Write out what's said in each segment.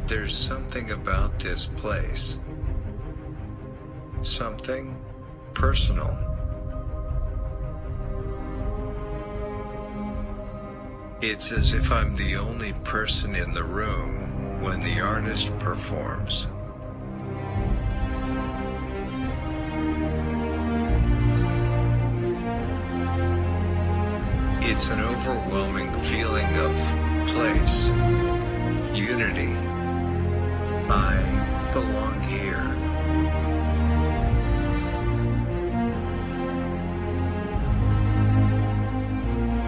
There's something about this place. Something personal. It's as if I'm the only person in the room when the artist performs. It's an overwhelming feeling of place, unity. I belong here.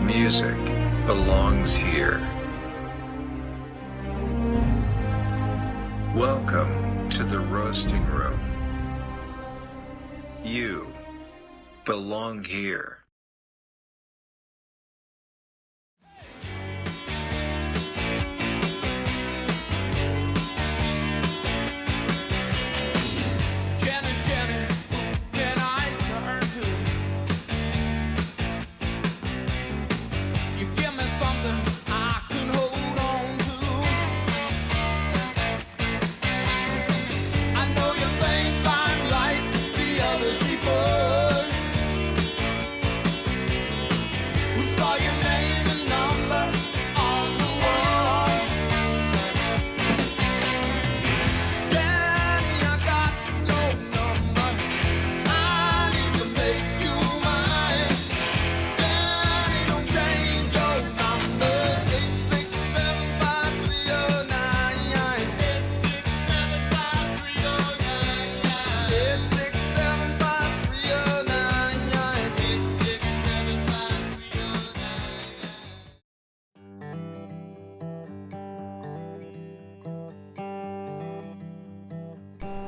Music belongs here. Welcome to the roasting room. You belong here.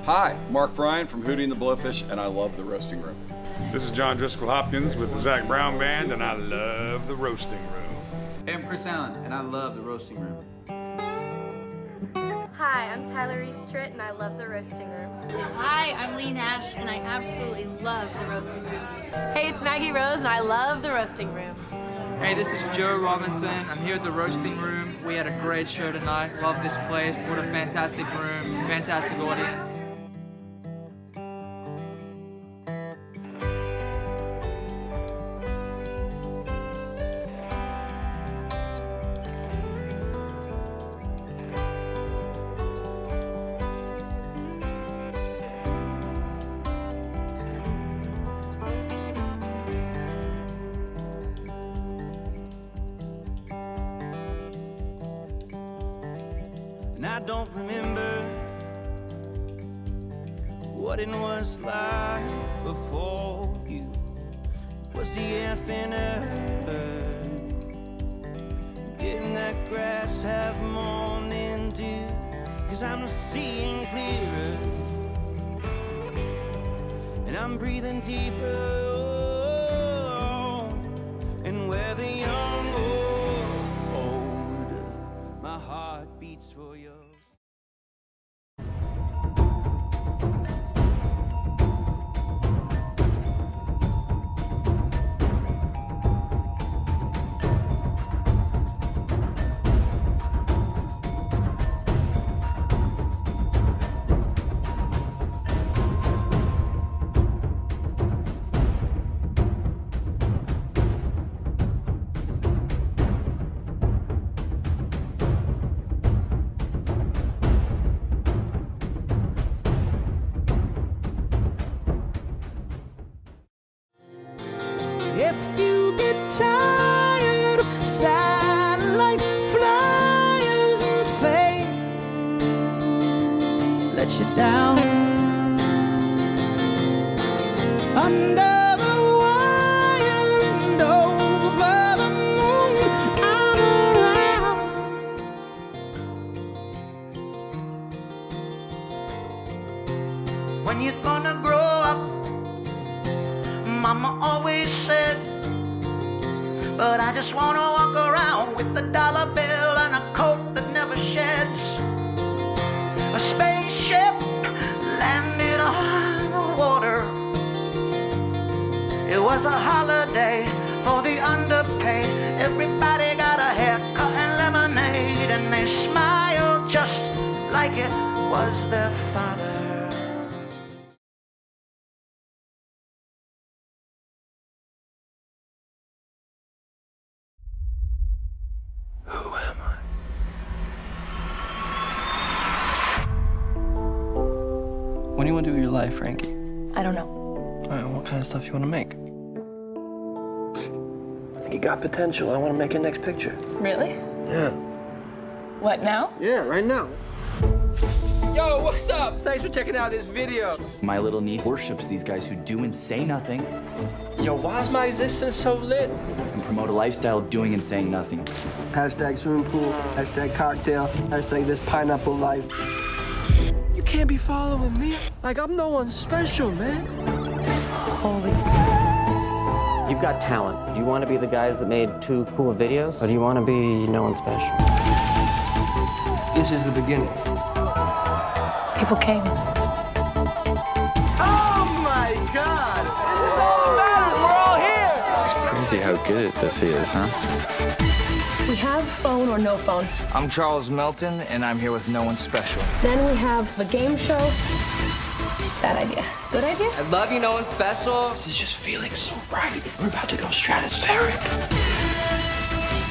Hi, Mark Bryan from Hootie and the Blowfish, and I love the Roasting Room. This is John Driscoll Hopkins with the Zac Brown Band, and I love the Roasting Room. Hey, I'm Chris Allen, and I love the Roasting Room. Hi, I'm Tyler Reese Tritt, and I love the Roasting Room. Hi, I'm Lee Nash, and I absolutely love the Roasting Room. Hey, it's Maggie Rose, and I love the Roasting Room. Hey, this is Joe Robinson. I'm here at the Roasting Room. We had a great show tonight. Love this place. What a fantastic room, fantastic audience. And I don't remember what it was like before you. Was the air thinner? Didn't that grass have morning dew? 'Cause I'm seeing clearer, and I'm breathing deeper. And where the young or old, my heart beats for yours. If you get tired of satellite flyers and fame let you down under the wire and over the moon and around, when you're gonna grow up, Mama always said, but I just wanna walk around with a dollar bill and a coat that never sheds. A spaceship landed on the water. It was a holiday for the underpaid. Everybody got a haircut and lemonade, and they smiled just like like it was their father. Who am I? What do you want to do with your life, Frankie? I don't know. All right, what kind of stuff you want to make? I think you got potential. I want to make a next picture. Really? Yeah. What now? Yeah, right now. Yo, what's up? Thanks for checking out this video. My little niece worships these guys who do and say nothing Yo, why is my existence so lit? and promote a lifestyle of doing and saying nothing. Hashtag swimming pool, hashtag cocktail, hashtag this pineapple life. You can't be following me. Like, I'm no one special, man. Holy. You've got talent. Do you want to be the guys that made 2 cool videos? Or do you want to be no one special? This is the beginning. People came. Oh my God! This is all about it. We're all here. It's crazy how good this is, huh? We have phone or no phone. I'm Charles Melton, and I'm here with No One Special. Then we have the game show. Bad idea. Good idea? I love you, No One Special. This is just feeling so right. We're about to go stratospheric.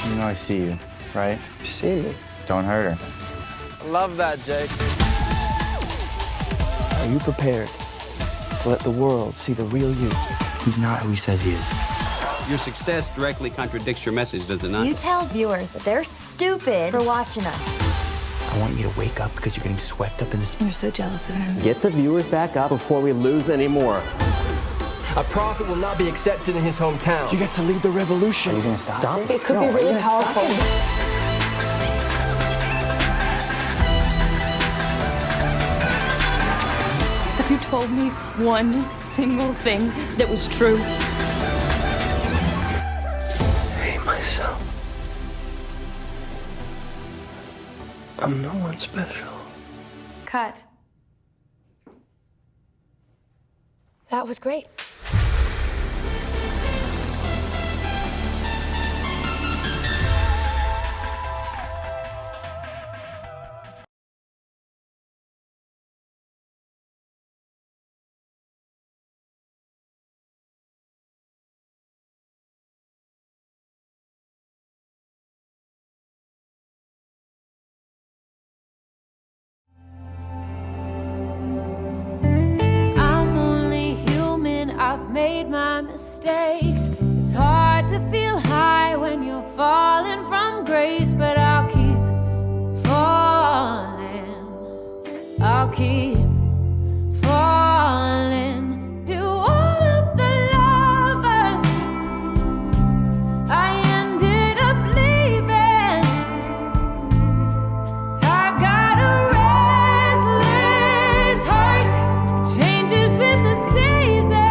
You know I see you, right? You see me? Don't hurt her. Love that, Jake. Are you prepared to let the world see the real you? He's not who he says he is. Your success directly contradicts your message, does it not? You tell viewers that they're stupid for watching us. I want you to wake up because you're getting swept up in this. You're so jealous of him. Get the viewers back up before we lose any more. A prophet will not be accepted in his hometown. You get to lead the revolution. Are you gonna stop It could be really powerful. Have you told me one single thing that was true? I hate myself. I'm no one special. Cut. That was great. I've made my mistakes. It's hard to feel high when you're falling from grace, but I'll keep falling. I'll keep falling. To all of the lovers I ended up leaving, I've got a restless heart. It changes with the season.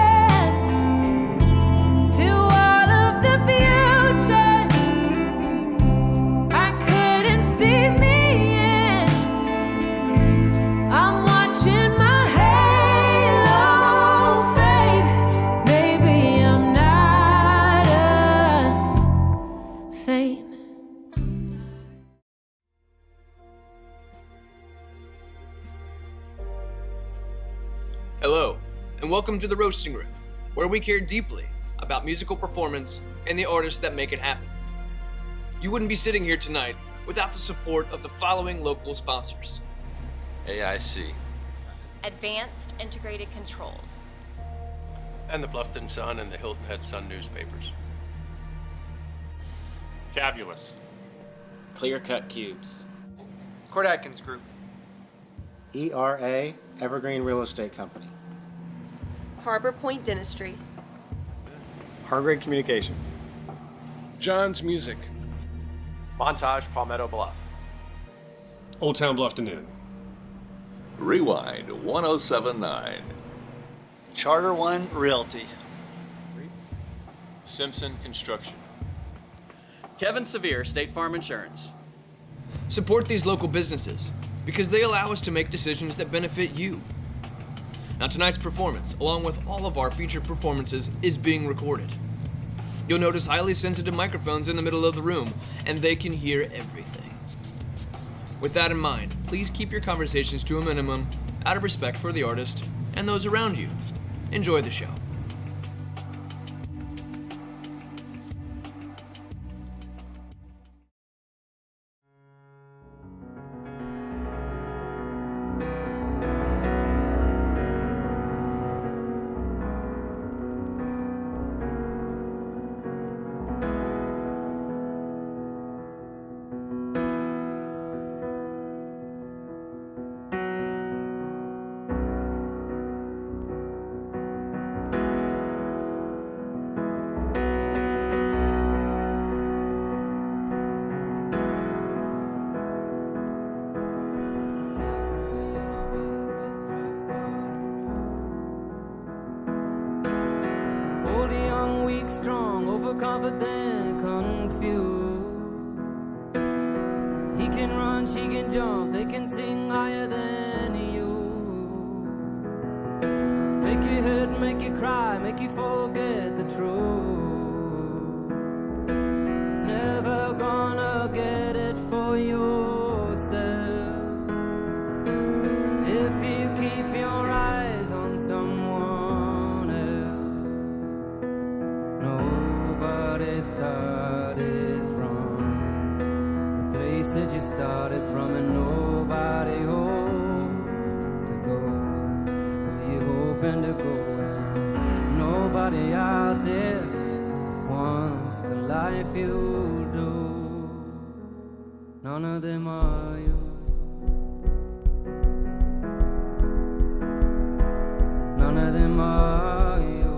Hello, and welcome to The Roasting Room, where we care deeply about musical performance and the artists that make it happen. You wouldn't be sitting here tonight without the support of the following local sponsors. AIC. Advanced Integrated Controls. And the Bluffton Sun and the Hilton Head Sun newspapers. Cabulous. Clear Cut Cubes. Cord Atkins Group. ERA, Evergreen Real Estate Company. Harbor Point Dentistry. Hargrave Communications. John's Music. Montage Palmetto Bluff. Old Town Bluffton Inn. Rewind 1079. Charter One Realty. Simpson Construction. Kevin Severe, State Farm Insurance. Support these local businesses because they allow us to make decisions that benefit you. Now, tonight's performance, along with all of our featured performances, is being recorded. You'll notice highly sensitive microphones in the middle of the room, and they can hear everything. With that in mind, please keep your conversations to a minimum out of respect for the artist and those around you. Enjoy the show. Strong, overconfident, confused. He can run, she can jump, they can sing higher than you. Make you hurt, make you cry, make you forget the truth. Never gonna get it for yourself if you keep your eyes on someone else. Nobody started from the place that you started from, and nobody hopes to go where you're hoping to go, and nobody out there wants the life you do. None of them are you. None of them are you.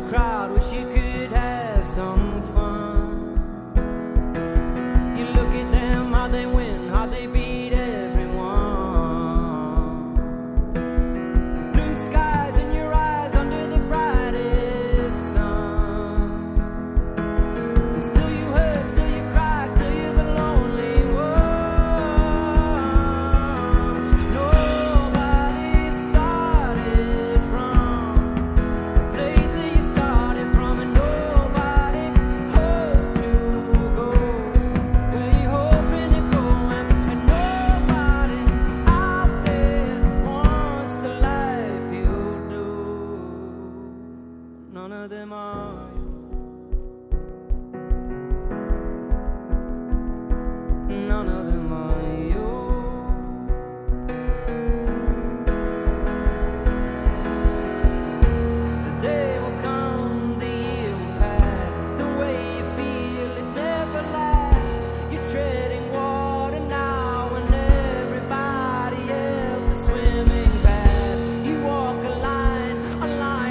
Crowd, wish you could have some fun. You look at them, how they win, how they beat everyone. Blue skies in your eyes under the brightest sun. And still you hurt, still you cry, still you're the lonely one. Nobody started from a place that you started from, and nobody hopes to go where you're hoping to go, and nobody out there wants the life you do. None of them are you. None of them are you. The day will come, the year will pass. The way you feel, it never lasts. You're treading water now when everybody else is swimming past. You walk a line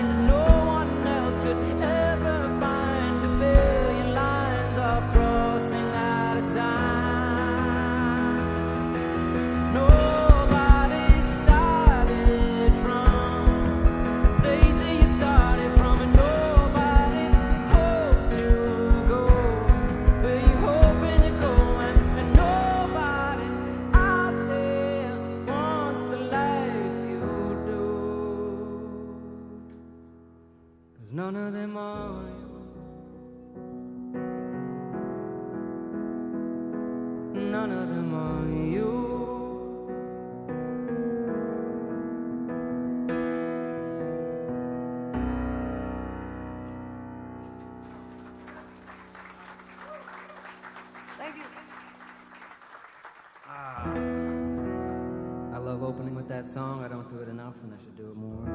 that no one else could ever find. A billion lines are crossing out of time. Nobody started from the place that you started from, and nobody hopes to go where you're hoping to go, and nobody out there wants the life you do. 'Cause none of them are you. None of them are you. Thank you. I love opening with that song. I don't do it enough, and I should do it more.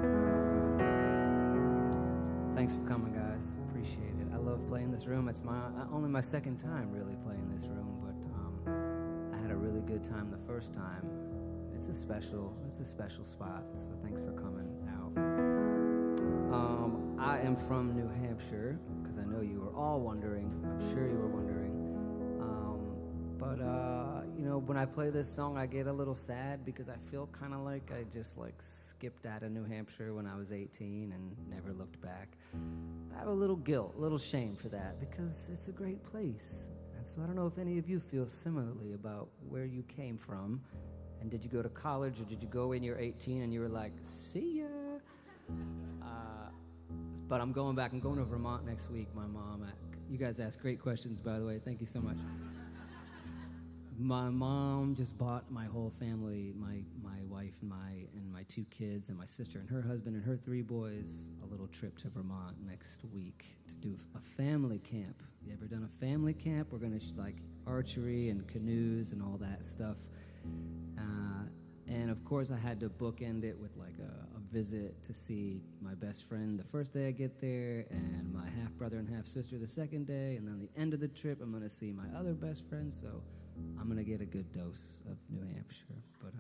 Thanks for coming, guys. Appreciate it. I love playing this room. It's only my second time really playing this room, but I had a really good time the first time. It's a special spot. So thanks for coming out. I am from New Hampshire, because I know you were all wondering. I'm sure you were wondering. But when I play this song, I get a little sad because I feel kind of like I just skipped out of New Hampshire when I was 18 and never looked back. I have a little guilt, a little shame for that, because it's a great place. And so I don't know if any of you feel similarly about where you came from. And did you go to college, or did you go when you're 18 and you were like, see ya? It's But I'm going back. I'm going to Vermont next week. My mom, you guys asked great questions, by the way. Thank you so much. My mom just bought my whole family, my wife and my 2 kids and my sister and her husband and her 3 boys, a little trip to Vermont next week to do a family camp. You ever done a family camp? We're going to like archery and canoes and all that stuff. And of course I had to bookend it with like a visit to see my best friend the first day I get there, and my half-brother and half-sister the second day, and then the end of the trip I'm going to see my other best friend, so I'm going to get a good dose of New Hampshire. But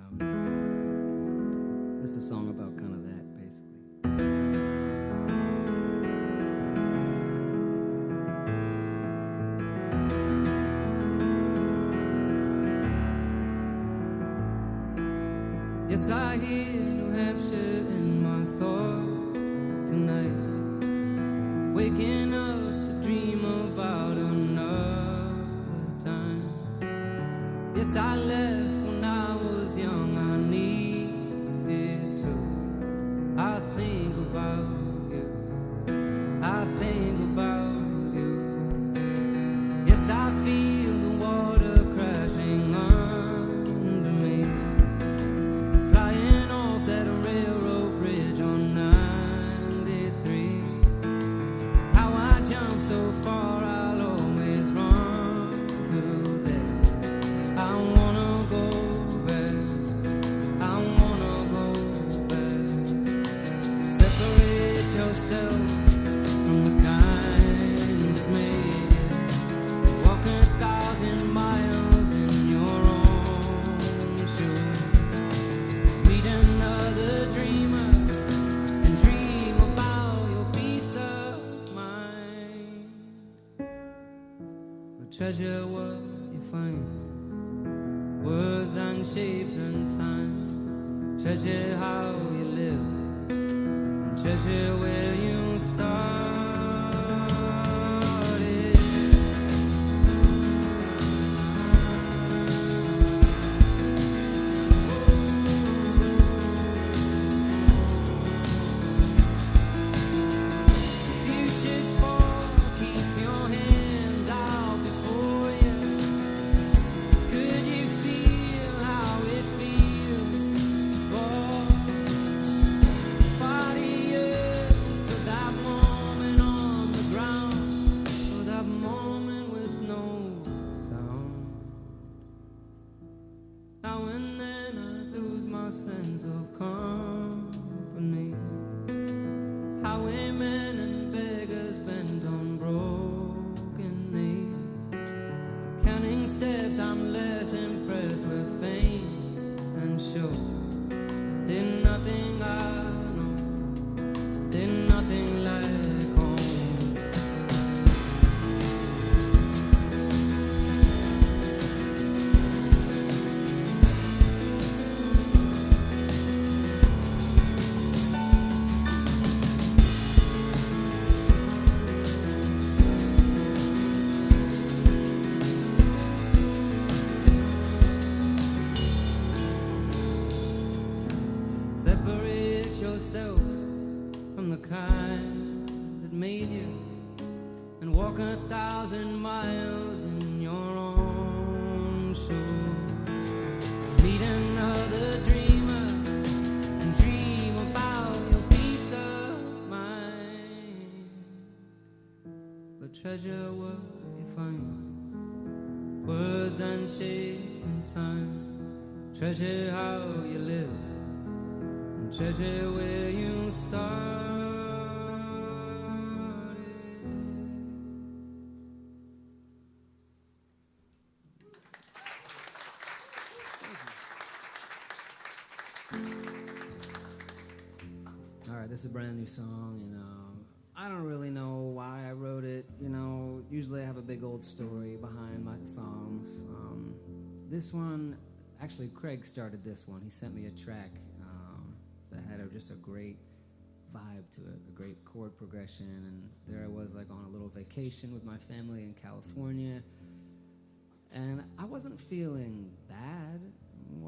this is a song about kind of that, basically. Yes, I hear New Hampshire in my thoughts tonight, waking up to dream about another time. Yes, I left when I was young, I needed to. I think about you, I think about you. Yes, I feel the water crashing under me, flying off that railroad bridge on 93. How I jumped so far, I'll always run to there. I wanna go back, I wanna go back. Separate yourself from the kind that made it. Walking 1,000 miles in your own shoes. Meet another dreamer and dream about your peace of mind. But treasure what you find, words and shapes and signs. Treasure how you live, and treasure where you started. If you should fall, keep your hands out before you. Could you feel how it feels for 40 years for that moment on the ground, for that moment with no sound? Now and then I lose my sense of company. Highwaymen and beggars bent on broken knees. Counting steps, I'm less impressed with fame and show. Did nothing I know, did nothing like home. Separate yourself from the kind that made you, and walk 1,000 miles in your own shoes. Meet another dreamer and dream about your peace of mind. But treasure what you find, words and shapes and signs. Treasure how you live, and treasure where you started. All right, this is a brand new song, and I don't really know why I wrote it. You know, usually I have a big old story behind my songs. This one, actually, Craig started this one. He sent me a track that had just a great vibe to it, a great chord progression, and there I was like on a little vacation with my family in California, and I wasn't feeling bad.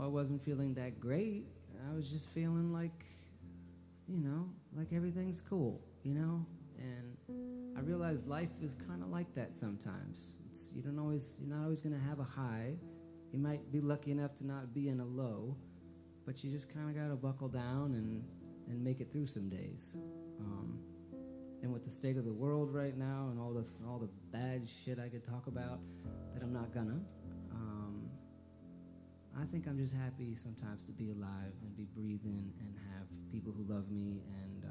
I wasn't feeling that great. I was just feeling like, you know, like everything's cool, you know? And I realize life is kind of like that sometimes. You're not always going to have a high. You might be lucky enough to not be in a low, but you just kind of got to buckle down and make it through some days. And with the state of the world right now and all the bad shit I could talk about that I'm not gonna, I think I'm just happy sometimes to be alive and be breathing and have people who love me and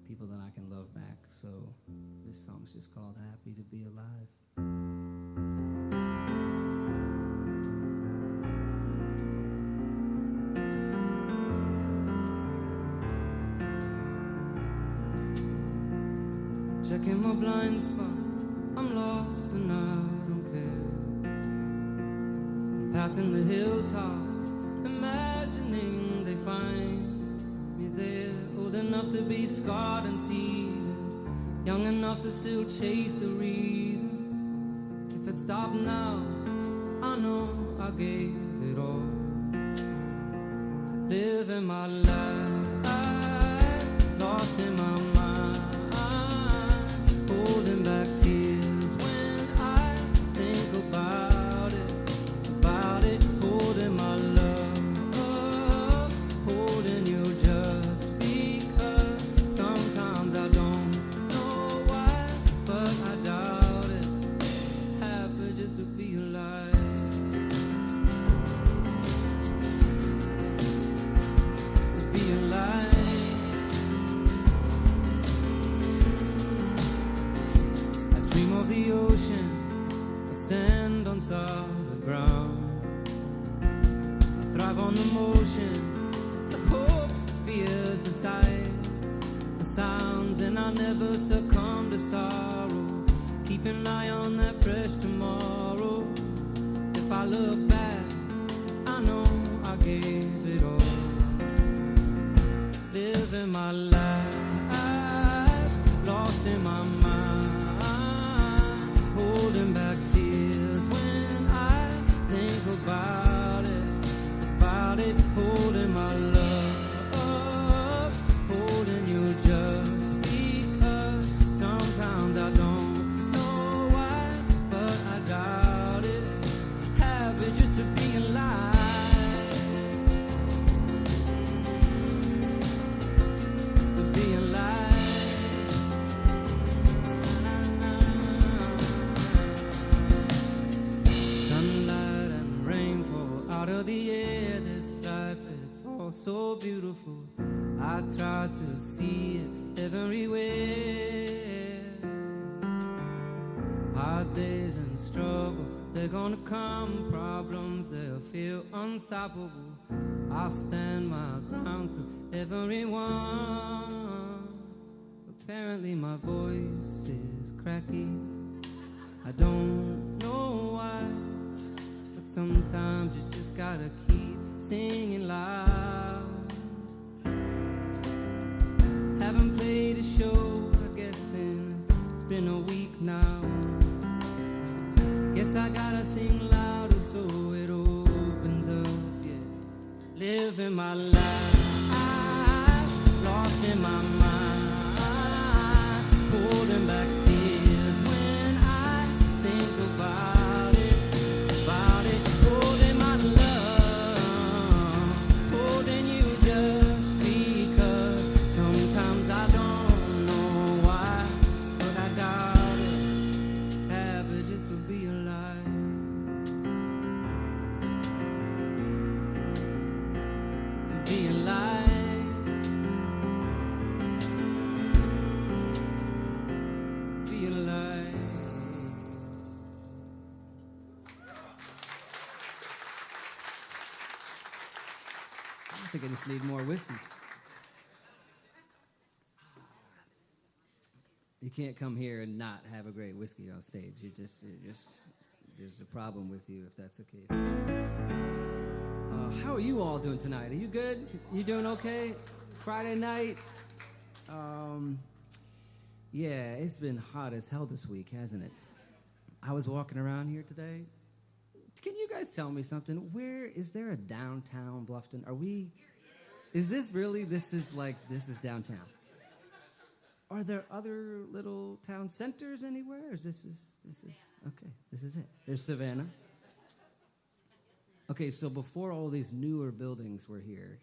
people that I can love back. So this song's just called Happy to Be Alive. Checking my blind spots, I'm lost and I don't care. I'm passing the hilltops, imagining they find me there. Old enough to be scarred and seasoned, young enough to still chase the reason. If it stopped now, I know I gave it all. Living my life, lost in my mind. Holding back tears when I think about it, holding my love, holding you just because sometimes I don't know why, but I doubt it, happy just to be alive. To be alive. Of the ocean, I stand on solid ground. I thrive on the motion, the hopes, the fears, the sights, the sounds, and I never succumb to sorrow. Keep an eye on that fresh tomorrow. If I look back, I know I gave it all. Living my life, lost in my mind. Holding back tears when I think about it, holding my love, holding you just because sometimes I don't know why, but I doubt it, happy just to be alive, to be alive. Out of the air, this life, it's all so beautiful. I try to see it everywhere. Hard days and struggle, they're gonna come. Problems, they'll feel unstoppable. I'll stand my ground through everyone. Apparently my voice is cracky. I don't know why. Sometimes you just gotta keep singing loud. Haven't played a show, I guess, since it's been a week now. Guess I gotta sing louder so it opens up, yeah. Living my life, lost in my mind. Holding back tears when I think about holding my love, holding you just because sometimes I don't know why, but I doubt it, happy just to be alive. To be alive. To be alive. I think I just need more whiskey. You can't come here and not have a great whiskey on stage. There's a problem with you if that's the case. How are you all doing tonight? Are you good? You doing okay? Friday night? Yeah, it's been hot as hell this week, hasn't it? I was walking around here today. Can you guys tell me something? Where is there a downtown Bluffton? Is this really, this is downtown? Are there other little town centers anywhere? Or this is okay? This is it. There's Savannah. Okay, so before all these newer buildings were here,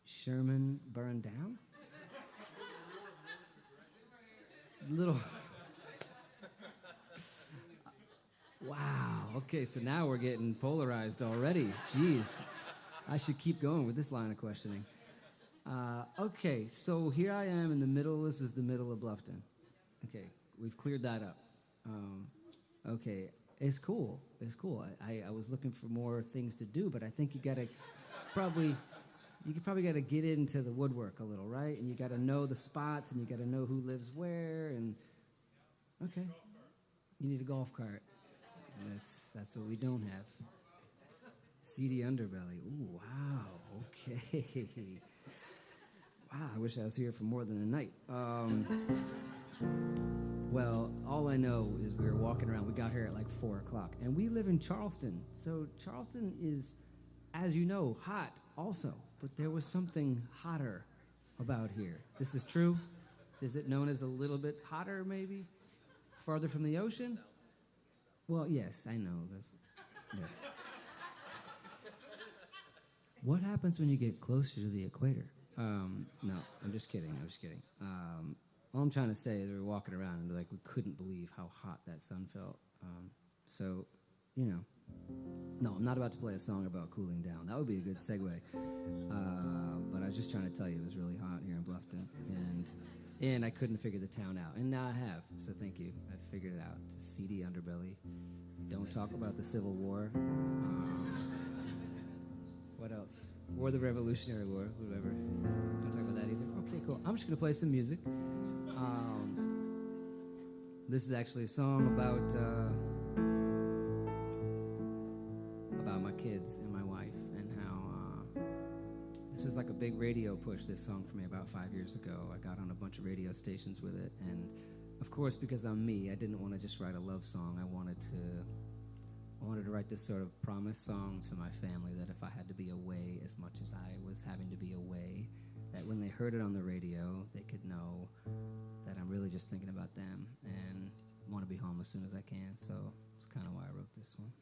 Sherman burned down? Little. Wow. Okay, so now we're getting polarized already. Jeez. I should keep going with this line of questioning. Okay, so here I am in the middle. This is the middle of Bluffton. Okay, we've cleared that up. Okay, it's cool. It's cool. I was looking for more things to do, but I think you could probably gotta get into the woodwork a little, right? And you gotta know the spots, and you gotta know who lives where, and okay, you need a golf cart. And that's what we don't have. Seedy underbelly. Ooh, wow. Okay. Wow, I wish I was here for more than a night. Well, all I know is we were walking around. We got here at like 4 o'clock. And we live in Charleston. So Charleston is, as you know, hot also. But there was something hotter about here. This is true? Is it known as a little bit hotter, maybe? Farther from the ocean? Well, yes, I know. Yeah. What happens when you get closer to the equator? No, I'm just kidding. All I'm trying to say is we were walking around and we couldn't believe how hot that sun felt. So, no, I'm not about to play a song about cooling down. That would be a good segue. But I was just trying to tell you it was really hot here in Bluffton, and I couldn't figure the town out. And now I have, so thank you. I figured it out. It's a seedy underbelly. Don't talk about the Civil War. What else? Or the Revolutionary War, whatever. Don't talk about that either. Okay, cool. I'm just going to play some music. This is actually a song about my kids and my wife, and how this was like a big radio push, this song for me about 5 years ago. I got on a bunch of radio stations with it, and of course, because I'm me, I didn't want to just write a love song. I wanted to write this sort of promise song to my family that if I had to be away as much as I was having to be away, that when they heard it on the radio, they could know that I'm really just thinking about them and want to be home as soon as I can. So that's kind of why I wrote this one.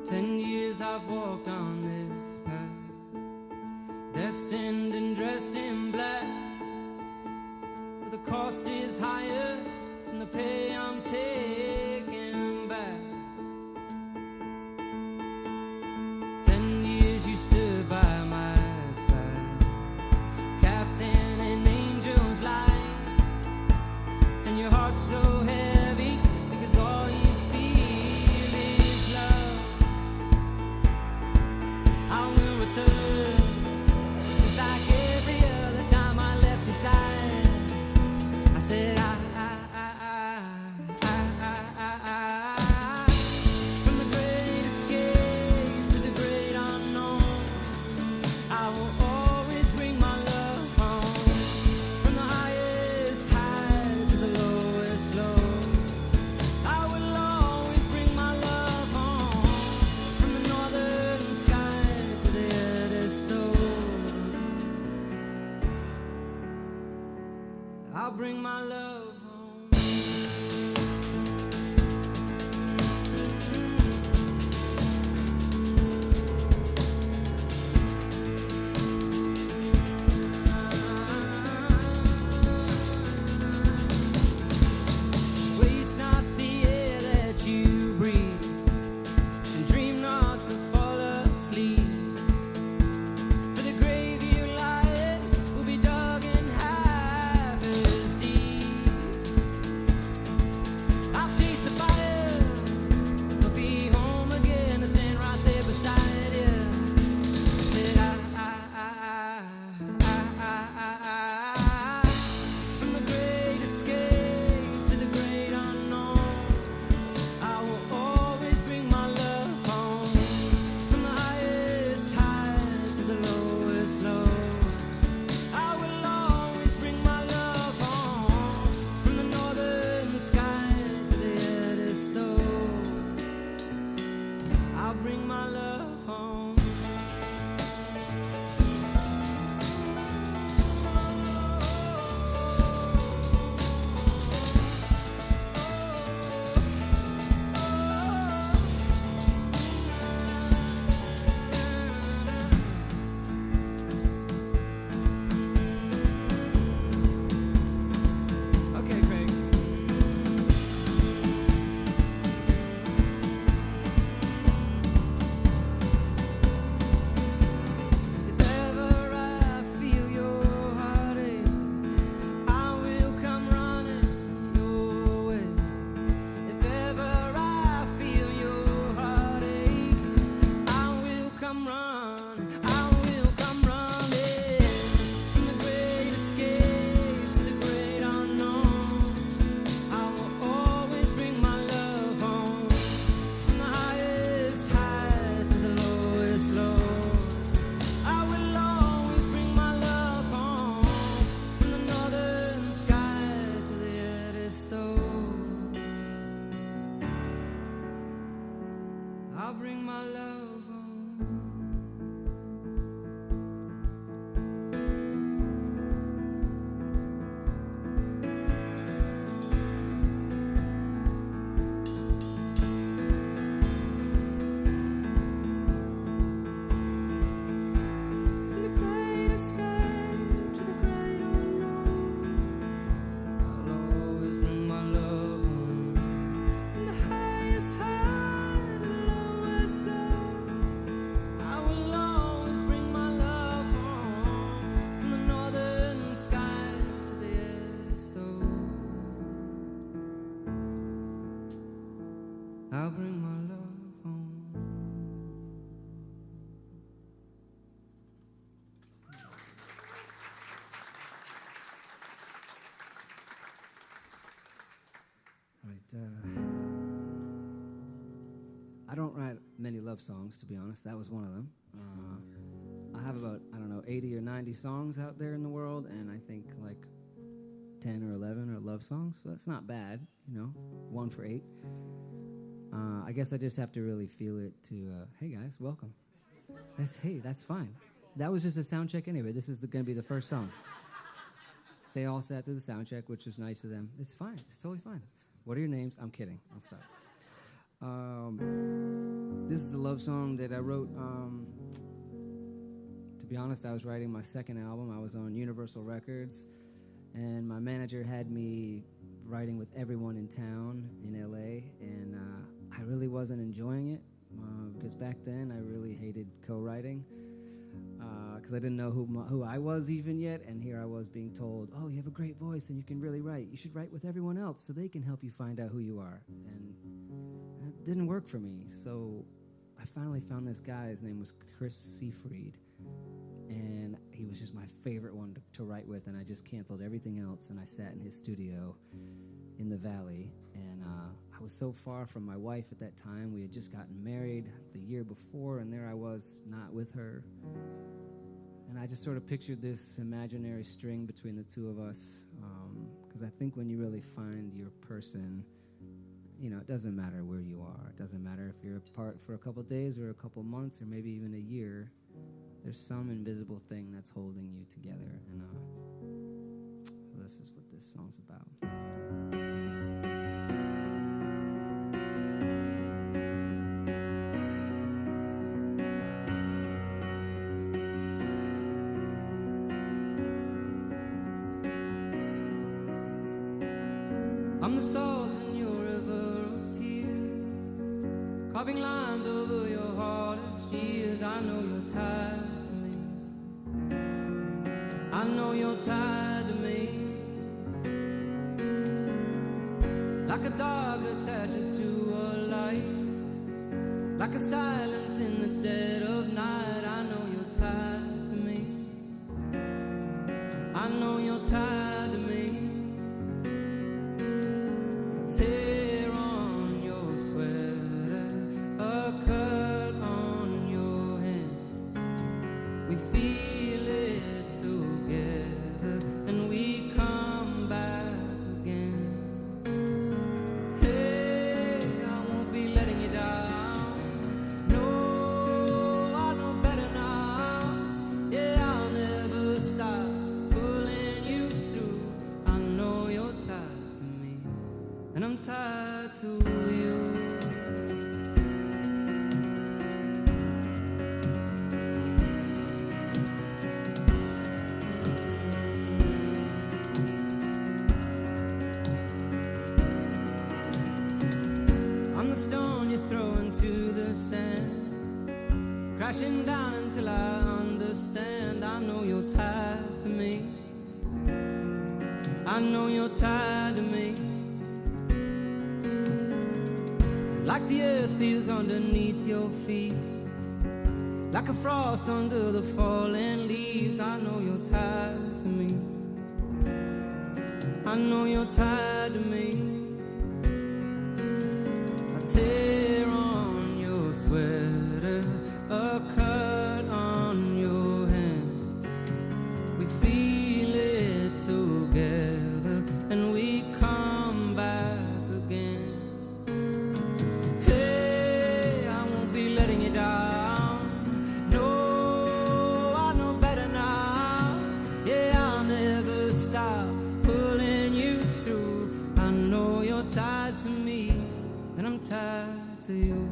10 years I've walked on this path, destined and dressed in black, but the cost is higher than the pay I'm taking back. 10 years you stood by my side, casting an angel's light, and your heart's so heavy because all you feel is love. I will return, just like every other time I left your side. I said from the great escape to the great unknown, I will always bring my love home. From the highest high to the lowest low, I'll bring my love home. I don't write many love songs, to be honest. That was one of them. I have about, 80 or 90 songs out there in the world, and I think like 10 or 11 are love songs, so that's not bad, 1 for 8. I guess I just have to really feel it to, hey guys, welcome. That's fine. That was just a sound check anyway. This is going to be the first song. They all sat through the sound check, which was nice of them. It's fine. It's totally fine. What are your names? I'm kidding. I'll stop. This is a love song that I wrote. To be honest, I was writing my second album. I was on Universal Records, and my manager had me writing with everyone in town in LA, and I really wasn't enjoying it because back then I really hated co-writing because I didn't know who I was even yet, and here I was being told, oh, you have a great voice and you can really write. You should write with everyone else so they can help you find out who you are. And that didn't work for me, so I finally found this guy. His name was Chris Seafried, and he was just my favorite one to write with, and I just canceled everything else, and I sat in his studio in the Valley, and I was so far from my wife at that time. We had just gotten married the year before, and there I was, not with her. And I just sort of pictured this imaginary string between the two of us, because I think when you really find your person, it doesn't matter where you are. It doesn't matter if you're apart for a couple of days or a couple of months or maybe even a year. There's some invisible thing that's holding you together. And so this is what this song's about. I'm the salt in your river of tears, carving lines over your hardest years. I know you're tied to me. I know you're tied to me. Like a dog attaches to a light, like a silence in the dead of night. I know you're tied to me. I know you're tied to me. Tear on your sweater, a cut on your hand. We feel it together, and we come back again. Hey, I won't be letting you down. No, I know better now. Yeah, I'll never stop pulling you through. I know you're tied to me, and I'm tied to you. I'm the stone you throw into the sand, crashing down until I understand. I know you're tied to me. I know you're tied to me. Like the earth feels underneath your feet, like a frost under the falling leaves. I know you're tied to me. I know you're tied to me. I tear on your sweater, a cut on your hand. We feel it together, and we come back again. Letting you down. No, I know better now. Yeah, I'll never stop pulling you through. I know you're tied to me, and I'm tied to you.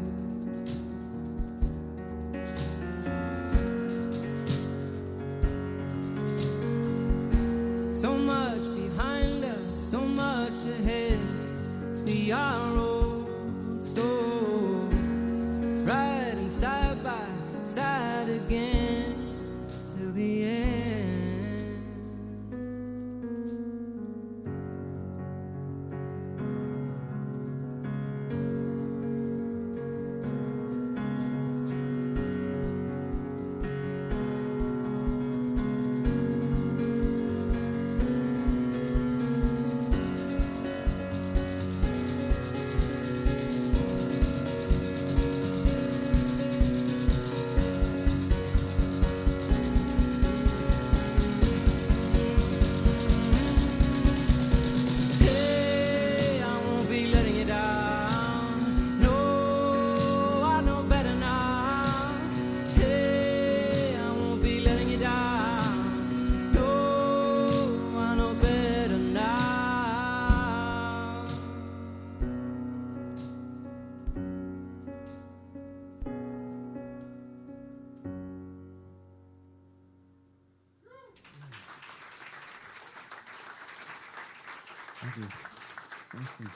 So much behind us, so much ahead. We are old souls, riding side by side again till the end. Thank you. Awesome.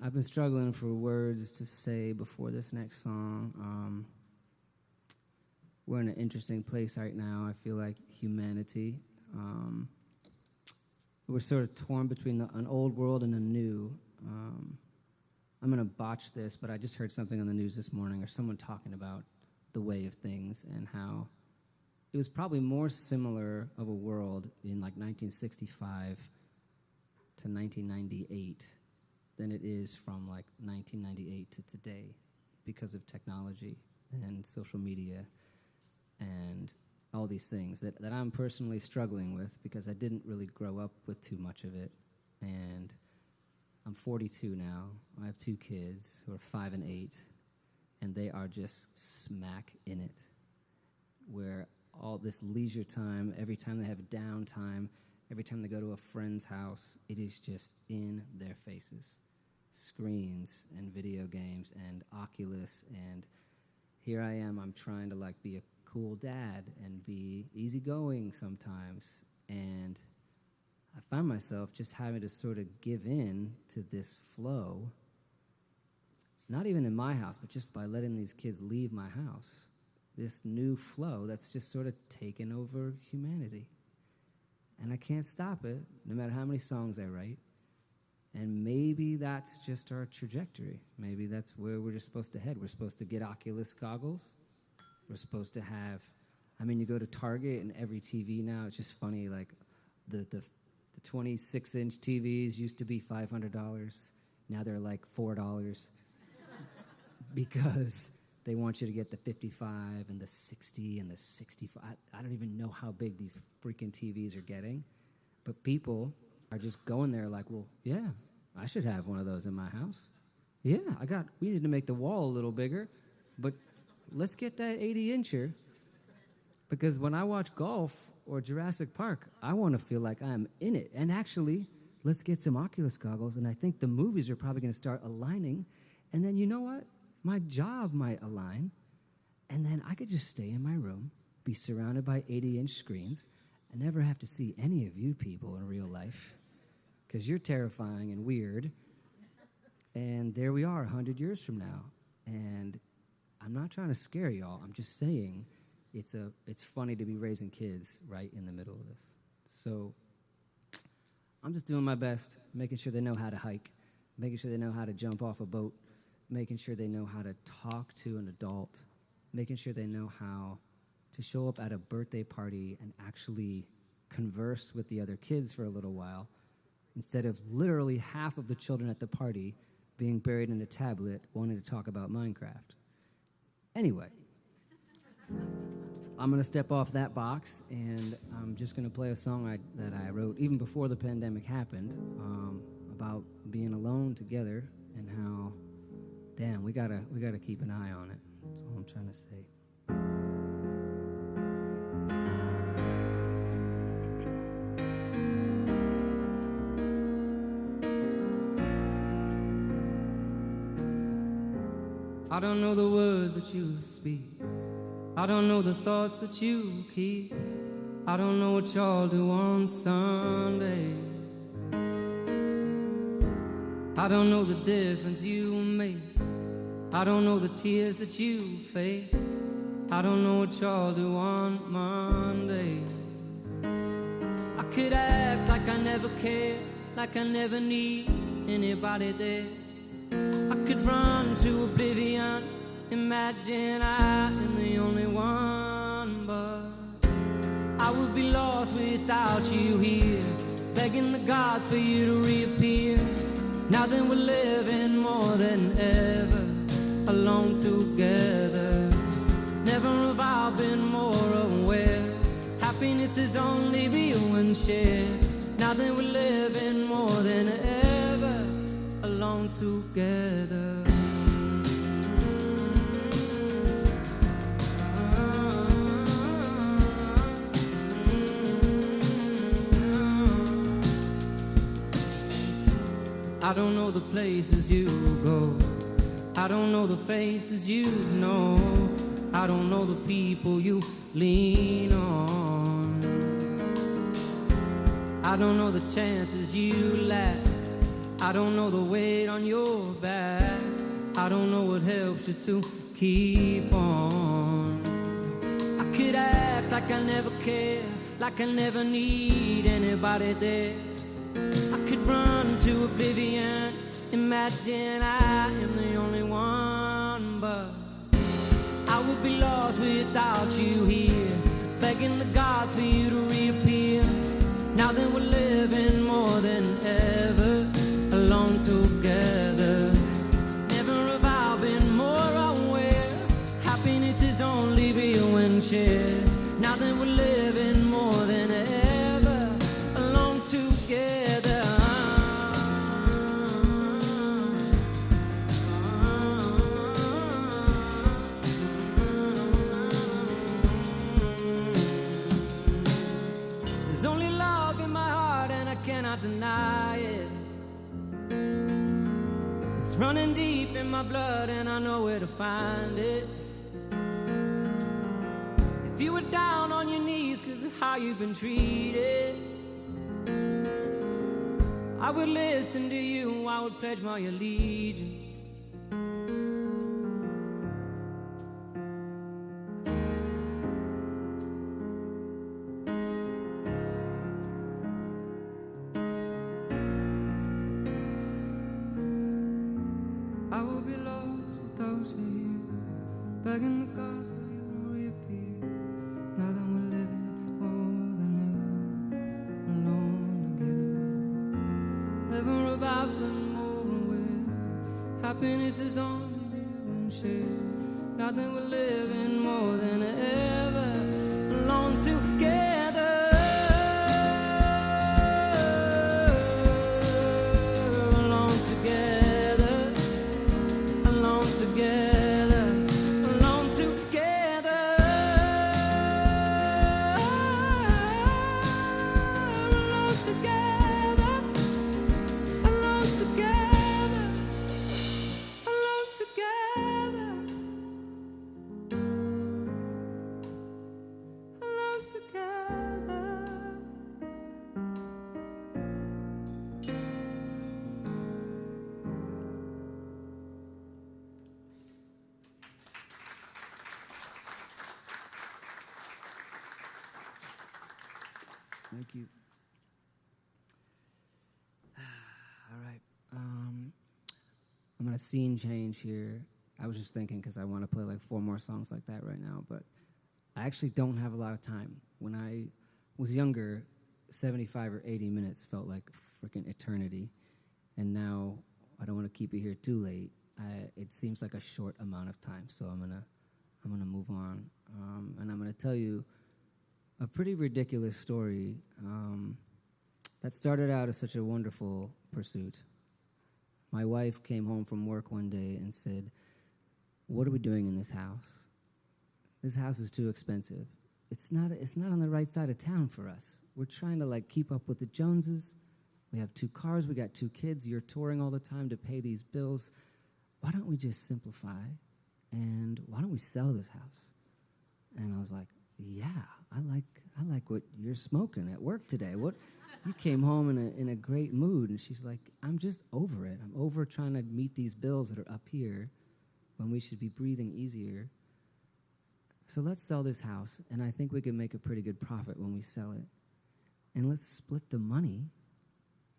I've been struggling for words to say before this next song. We're in an interesting place right now. I feel like humanity. We're sort of torn between an old world and a new. I'm going to botch this, but I just heard something on the news this morning, or someone talking about the way of things and how it was probably more similar of a world in like 1965 to 1998 than it is from like 1998 to today because of technology and social media and all these things that I'm personally struggling with because I didn't really grow up with too much of it. And I'm 42 now. I have 2 kids who are 5 and 8, and they are just smack in it, where all this leisure time, every time they have downtime, every time they go to a friend's house, it is just in their faces. Screens and video games and Oculus, and here I am, I'm trying to like be a cool dad and be easygoing sometimes, and I find myself just having to sort of give in to this flow, not even in my house, but just by letting these kids leave my house. This new flow that's just sort of taken over humanity. And I can't stop it, no matter how many songs I write. And maybe that's just our trajectory. Maybe that's where we're just supposed to head. We're supposed to get Oculus goggles. We're supposed to have, I mean, you go to Target and every TV now, it's just funny, like the 26-inch TVs used to be $500. Now they're like $4 because they want you to get the 55 and the 60 and the 65. I don't even know how big these freaking TVs are getting. But people are just going there like, well, yeah, I should have one of those in my house. Yeah, we need to make the wall a little bigger, but let's get that 80-incher because when I watch golf or Jurassic Park, I want to feel like I'm in it. And actually, let's get some Oculus goggles, and I think the movies are probably going to start aligning. And then you know what? My job might align, and then I could just stay in my room, be surrounded by 80-inch screens, and never have to see any of you people in real life because you're terrifying and weird. And there we are 100 years from now. And I'm not trying to scare y'all. I'm just saying it's funny to be raising kids right in the middle of this. So I'm just doing my best, making sure they know how to hike, making sure they know how to jump off a boat, making sure they know how to talk to an adult, making sure they know how to show up at a birthday party and actually converse with the other kids for a little while, instead of literally half of the children at the party being buried in a tablet wanting to talk about Minecraft. Anyway, I'm going to step off that box, and I'm just going to play a song that I wrote even before the pandemic happened, about being alone together and how, damn, we gotta keep an eye on it. That's all I'm trying to say. I don't know the words that you speak. I don't know the thoughts that you keep. I don't know what y'all do on Sundays. I don't know the difference you make. I don't know the tears that you fake. I don't know what y'all do on Mondays. I could act like I never care, like I never need anybody there. I could run to oblivion, imagine I am the only one, but I would be lost without you here, begging the gods for you to reappear. Now then we're living more than ever, alone together. Never have I been more aware, happiness is only real when shared. Now then we're living more than ever, alone together. I don't know the places you go. I don't know the faces you know. I don't know the people you lean on. I don't know the chances you lack. I don't know the weight on your back. I don't know what helps you to keep on. I could act like I never care, like I never need anybody there. I could run to oblivion, imagine I am the only one, but I would be lost without you here, begging the gods for you to reappear. Now that we're living more than ever alone together, never have I been more aware. Happiness is only real when shared. Now that we're living more than ever alone together. There's only love in my heart and I cannot deny it. It's running deep in my blood and I know where to find it. If you were down on your knees cause of how you've been treated, I would listen to you, I would pledge my allegiance. I will be lost without you here, begging the gods for you to reappear. Now that we're living more than ever alone together, never about been more aware. Happiness is only real when shared. Now that we're living more than ever alone together. Alone together. Alone together. Alone together. Alone together. Alone together. Alone together. Alone together. Thank you. All right. I'm gonna scene change here. I was just thinking because I want to play like 4 more songs like that right now, but I actually don't have a lot of time. When I was younger, 75 or 80 minutes felt like freaking eternity, and now I don't want to keep you here too late. It seems like a short amount of time, so I'm gonna move on, and I'm gonna tell you a pretty ridiculous story that started out as such a wonderful pursuit. My wife came home from work one day and said, "What are we doing in this house? This house is too expensive. It's not on the right side of town for us. We're trying to like keep up with the Joneses. We have 2 cars, we got 2 kids, you're touring all the time to pay these bills. Why don't we just simplify and why don't we sell this house?" And I was like, "Yeah, I like what you're smoking at work today. What you came home in a great mood." And she's like, "I'm just over it. I'm over trying to meet these bills that are up here when we should be breathing easier. So let's sell this house, and I think we can make a pretty good profit when we sell it. And let's split the money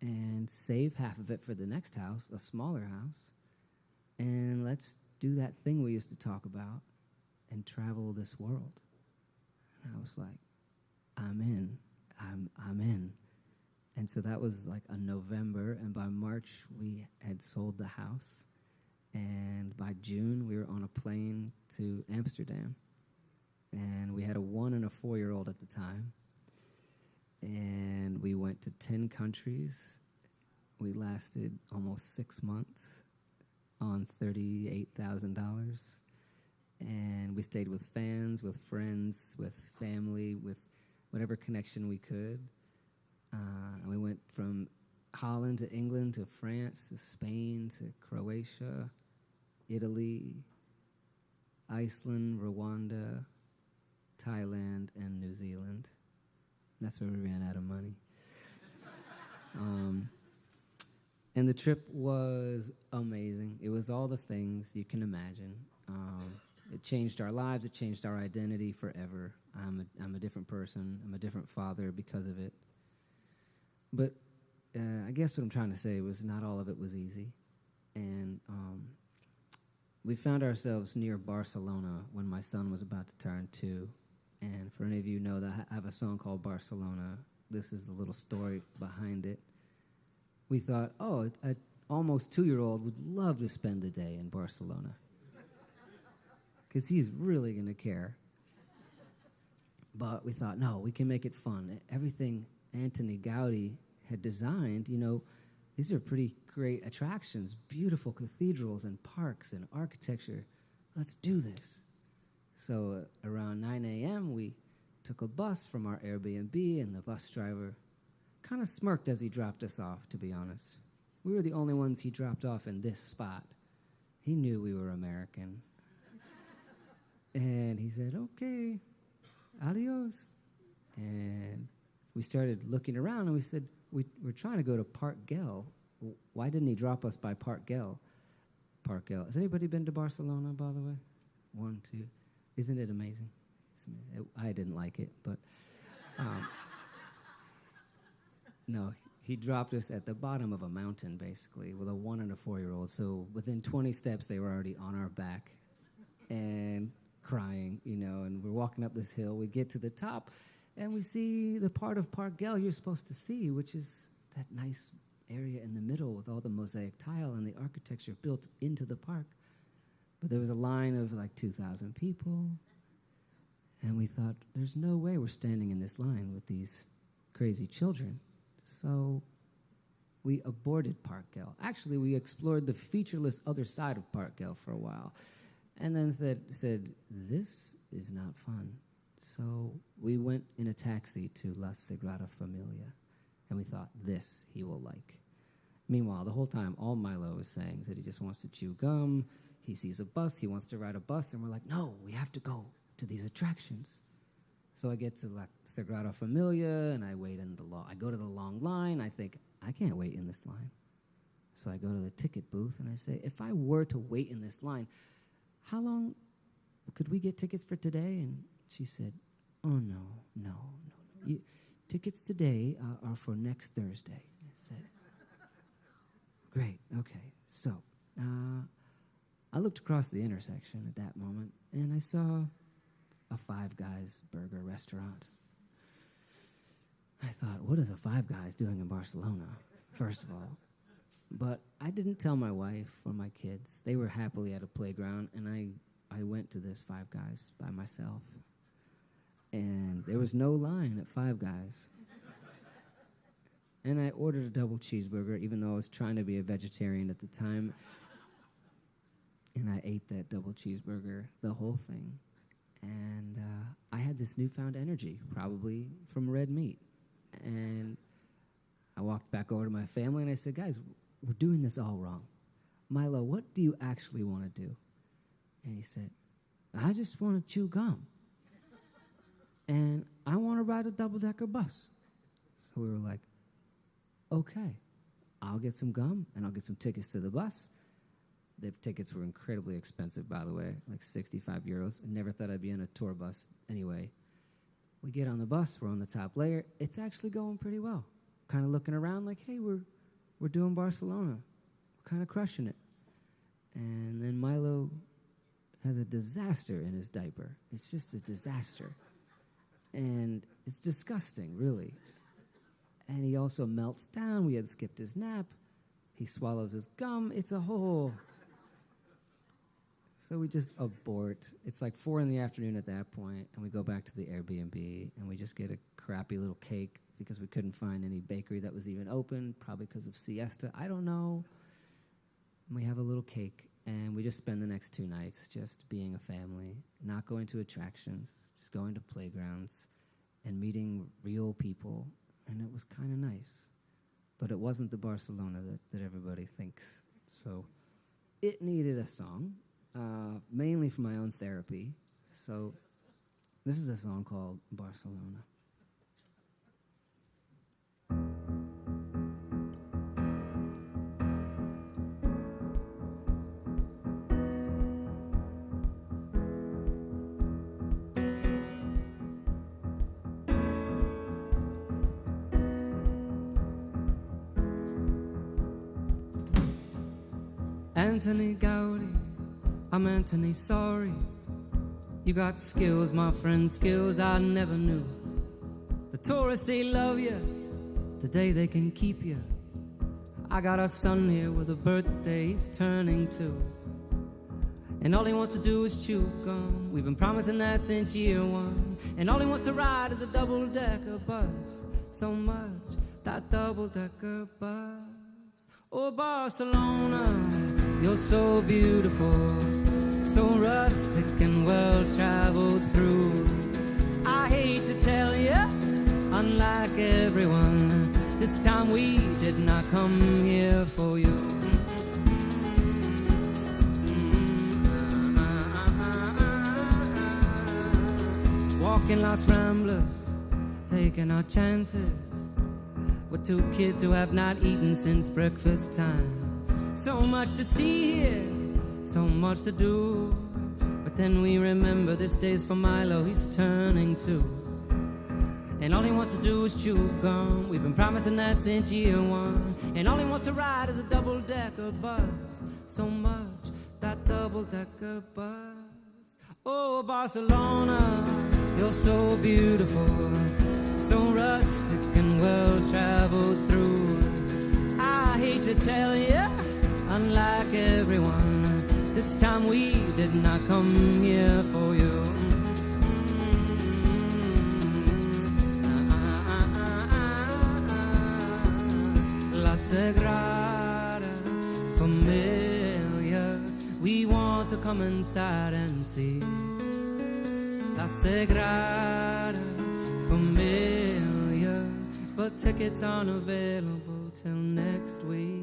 and save half of it for the next house, a smaller house. And let's do that thing we used to talk about and travel this world." And I was like, I'm in. I'm in. And so that was like a November, and by March we had sold the house. And by June we were on a plane to Amsterdam. And we had a 1 and a 4-year-old at the time. And we went to 10 countries. We lasted almost 6 months on $38,000. And we stayed with fans, with friends, with family, with whatever connection we could. We went from Holland to England to France to Spain to Croatia, Italy, Iceland, Rwanda, Thailand, and New Zealand. That's where we ran out of money. And the trip was amazing. It was all the things you can imagine. It changed our lives. It changed our identity forever. I'm a different person. I'm a different father because of it. But I guess what I'm trying to say was not all of it was easy. And we found ourselves near Barcelona when my son was about to turn 2. And for any of you who know that I have a song called Barcelona. This is the little story behind it. We thought, oh, an almost 2-year-old would love to spend the day in Barcelona because he's really going to care. But we thought, no, we can make it fun. Everything Antoni Gaudí had designed, these are pretty great attractions, beautiful cathedrals and parks and architecture. Let's do this. So around 9 a.m., we took a bus from our Airbnb, and the bus driver kind of smirked as he dropped us off, to be honest. We were the only ones he dropped off in this spot. He knew we were American. And he said, okay, adios. And we started looking around, and we said, we're trying to go to Park Güell. Why didn't he drop us by Park Güell? Park Güell. Has anybody been to Barcelona, by the way? 1, 2. Isn't it amazing? I didn't like it, but no, he dropped us at the bottom of a mountain, basically, with a 1 and a 4-year-old. So within 20 steps, they were already on our back and crying, and we're walking up this hill. We get to the top, and we see the part of Park Güell you're supposed to see, which is that nice area in the middle with all the mosaic tile and the architecture built into the park. But there was a line of like 2,000 people, and we thought, there's no way we're standing in this line with these crazy children. So we aborted Park Güell. Actually, we explored the featureless other side of Park Güell for a while, and then said, this is not fun. So we went in a taxi to La Sagrada Familia, and we thought, this he will like. Meanwhile, the whole time, all Milo is saying is that he just wants to chew gum. He sees a bus. He wants to ride a bus. And we're like, no, we have to go to these attractions. So I get to La Sagrada Familia, and I wait in I go to the long line. I think, I can't wait in this line. So I go to the ticket booth, and I say, if I were to wait in this line, how long could we get tickets for today? And she said, oh, no. Tickets today are for next Thursday. I said, great, okay. So I looked across the intersection at that moment, and I saw a Five Guys burger restaurant. I thought, what is a Five Guys doing in Barcelona, first of all? But I didn't tell my wife or my kids. They were happily at a playground, and I went to this Five Guys by myself. And there was no line at Five Guys. And I ordered a double cheeseburger, even though I was trying to be a vegetarian at the time. And I ate that double cheeseburger, the whole thing. And I had this newfound energy, probably from red meat. And I walked back over to my family, and I said, guys, we're doing this all wrong. Milo, what do you actually want to do? And he said, I just want to chew gum. And I want to ride a double-decker bus. So we were like, okay, I'll get some gum, and I'll get some tickets to the bus. The tickets were incredibly expensive, by the way, like 65 euros. I never thought I'd be on a tour bus anyway. We get on the bus, we're on the top layer. It's actually going pretty well. Kind of looking around like, hey, we're doing Barcelona. We're kind of crushing it. And then Milo has a disaster in his diaper. It's just a disaster. And it's disgusting, really. And he also melts down. We had skipped his nap. He swallows his gum. It's a whole... So we just abort. It's like 4 p.m. at that point, and we go back to the Airbnb, and we just get a crappy little cake because we couldn't find any bakery that was even open, probably because of siesta. I don't know. And we have a little cake, and we just spend the next 2 nights just being a family, not going to attractions, just going to playgrounds and meeting real people, and it was kind of nice. But it wasn't the Barcelona that everybody thinks. So it needed a song. Mainly for my own therapy. So this is a song called Barcelona. Anthony Gaudi, I'm Anthony Sorry. You got skills, my friend, skills I never knew. The tourists, they love you, today they can keep you. I got a son here with a birthday he's turning 2. And all he wants to do is chew gum. We've been promising that since year 1. And all he wants to ride is a double-decker bus. So much, that double-decker bus. Oh, Barcelona, you're so beautiful, so rustic and well-traveled through. I hate to tell you, unlike everyone, this time we did not come here for you. Walking Las Ramblas, taking our chances. We're 2 kids who have not eaten since breakfast time. So much to see here, so much to do. But then we remember this day's for Milo, he's turning 2. And all he wants to do is chew gum. We've been promising that since year 1. And all he wants to ride is a double-decker bus. So much, that double-decker bus. Oh, Barcelona, you're so beautiful, so rustic and well-traveled through. I hate to tell you, unlike everyone, this time we did not come here for you. La Sagrada Familia, we want to come inside and see. La Sagrada Familia, but tickets aren't available till next week.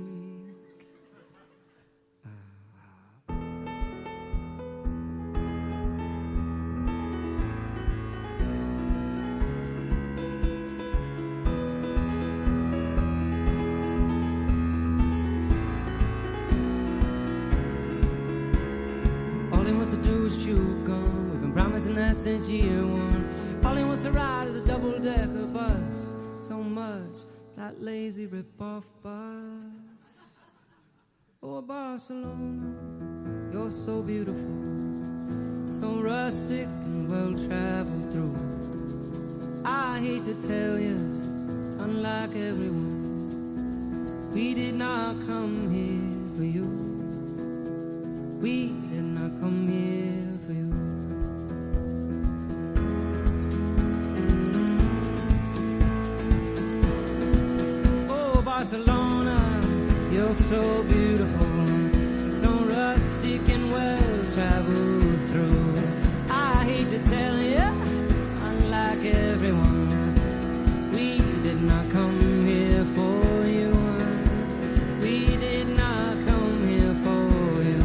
Since year 1, all he wants to ride is a double-decker bus. So much, that lazy rip-off bus. Oh, Barcelona, you're so beautiful, so rustic and well-traveled through. I hate to tell you, unlike everyone, we did not come here for you. We did not come here for you. Barcelona, you're so beautiful, so rustic and well-traveled through. I hate to tell you, unlike everyone, we did not come here for you. We did not come here for you.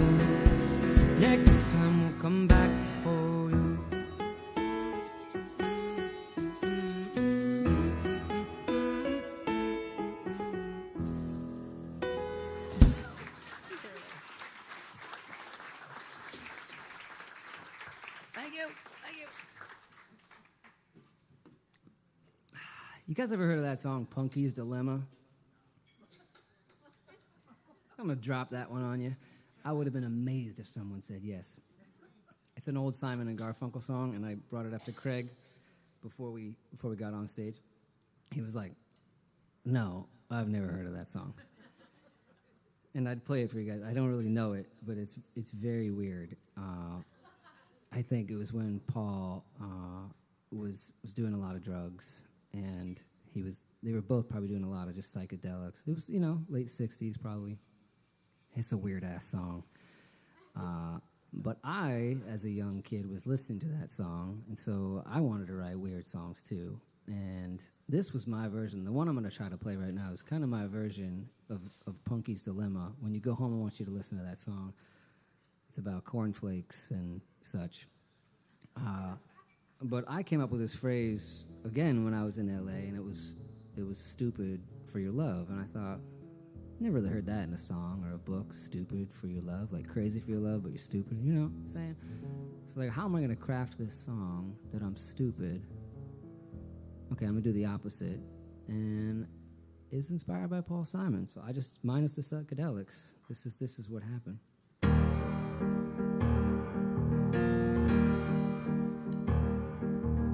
Next time we'll come back for you. You guys ever heard of that song, Punky's Dilemma? I'm going to drop that one on you. I would have been amazed if someone said yes. It's an old Simon and Garfunkel song, and I brought it up to Craig before we got on stage. He was like, no, I've never heard of that song. And I'd play it for you guys. I don't really know it, but it's very weird. I think it was when Paul was doing a lot of drugs, and they were both probably doing a lot of just psychedelics. It was, late 60s probably. It's a weird-ass song. But I, as a young kid, was listening to that song, and so I wanted to write weird songs too. And this was my version. The one I'm going to try to play right now is kind of my version of Punky's Dilemma. When you go home, I want you to listen to that song. It's about cornflakes and such. But I came up with this phrase, again, when I was in L.A., and it was stupid for your love. And I thought, never really heard that in a song or a book, stupid for your love, like crazy for your love, but you're stupid, you know what I'm saying? So like, how am I going to craft this song that I'm stupid? Okay, I'm going to do the opposite. And is inspired by Paul Simon. So I just, minus the psychedelics, this is what happened.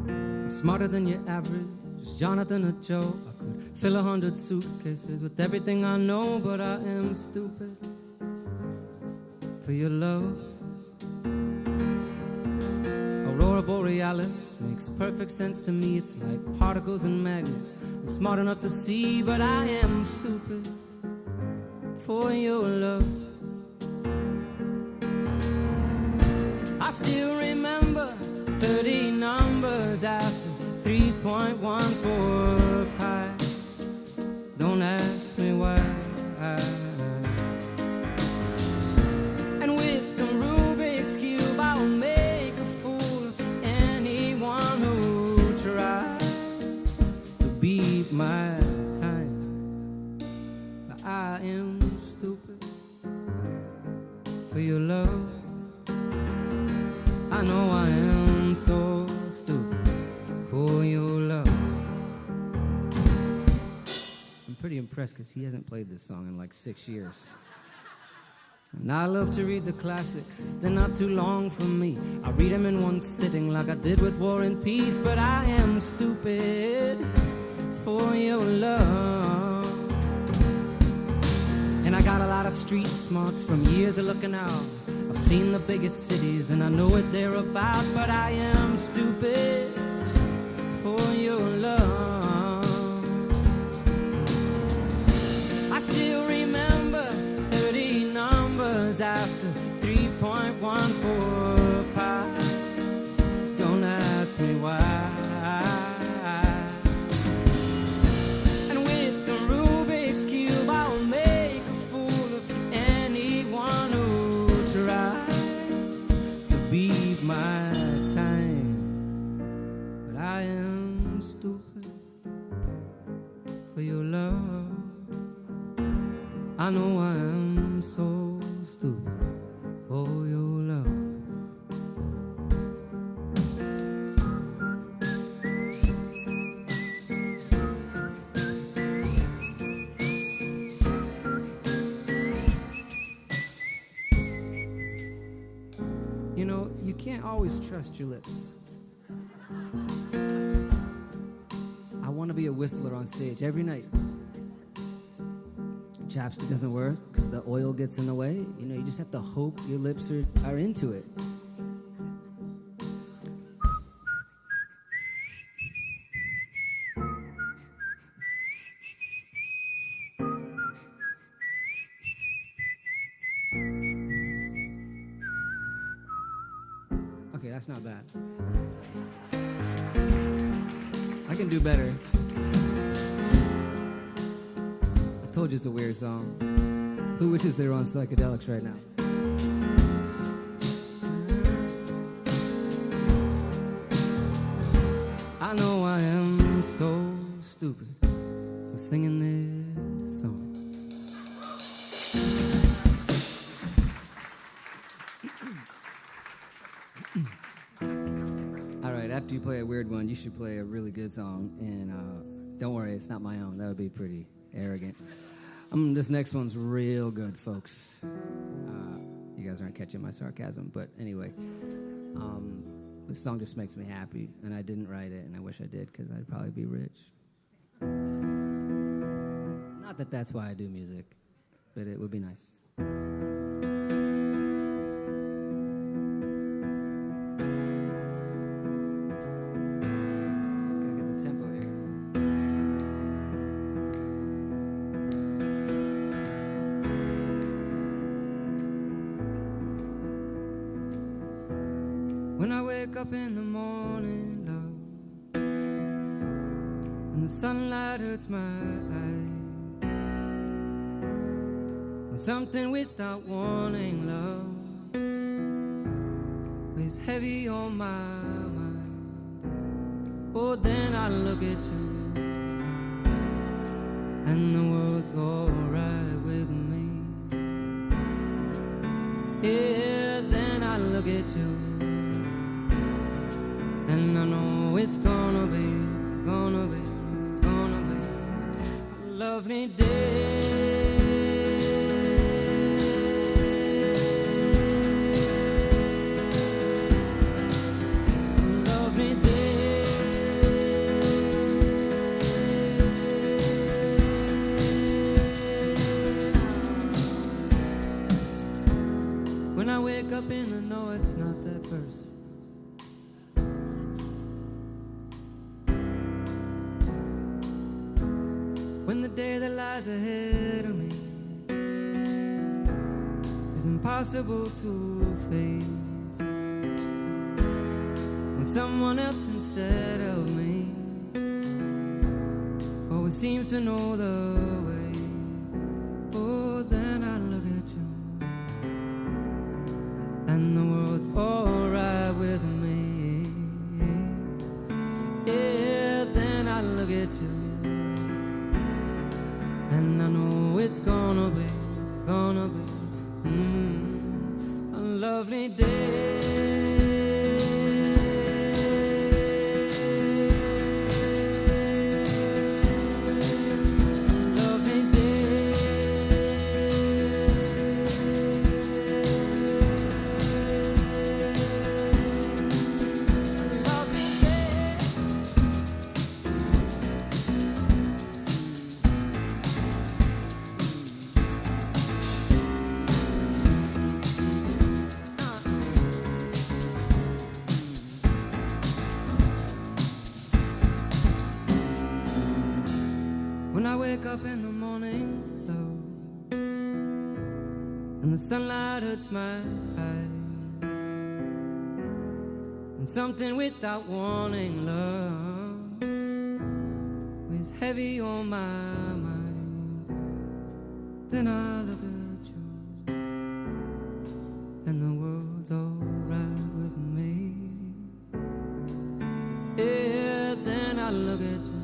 I'm smarter than your average Jonathan or Joe. I could fill 100 suitcases with everything I know, but I am stupid for your love. Aurora Borealis makes perfect sense to me. It's like particles and magnets. I'm smart enough to see, but I am stupid for your love. I still remember 30 numbers after 3.14 pi. Don't ask me why. And with the Rubik's Cube, I'll make a fool of anyone who tries to beat my time. But I am stupid for your love. I know I am so stupid for your love. I'm pretty impressed because he hasn't played this song in like 6 years. And I love to read the classics, they're not too long for me. I read them in one sitting like I did with War and Peace. But I am stupid for your love. And I got a lot of street smarts from years of looking out. I've seen the biggest cities and I know what they're about. But I am stupid for your love. I still remember 30 numbers after 3.14 pi. Don't ask me why. And with the Rubik's Cube, I'll make a fool of anyone who tries to beat my time. But I am stupid for your love. I know I am so stupid for your love. You know, you can't always trust your lips. I want to be a whistler on stage every night. Chapstick doesn't work because the oil gets in the way. You know, you just have to hope your lips are into it. Okay, that's not bad. I can do better. I told you it's a weird song. Who wishes they were on psychedelics right now? I know I am so stupid for singing this song. All right, after you play a weird one, you should play a really good song. And don't worry, it's not my own. That would be pretty arrogant. This next one's real good, folks. You guys aren't catching my sarcasm, but anyway, this song just makes me happy, and I didn't write it, and I wish I did, because I'd probably be rich. Not that that's why I do music, but it would be nice. When I wake up in the morning, love, and the sunlight hurts my eyes, when something without warning, love, weighs heavy on my mind, oh, then I look at you, and the world's alright with me. Yeah, then I look at you, and I know it's gonna be. I lovely day. Lovely day. When I wake up in the know it's not that verse. When the day that lies ahead of me is impossible to face, when someone else instead of me always seems to know the way, oh, then I look at you and the world's alright with me. Yeah, then I look at you and I know it's gonna be a lovely day. When I wake up in the morning, love, and the sunlight hurts my eyes, and something without warning, love, weighs heavy on my mind, then I look at you, and the world's alright with me. Yeah, then I look at you,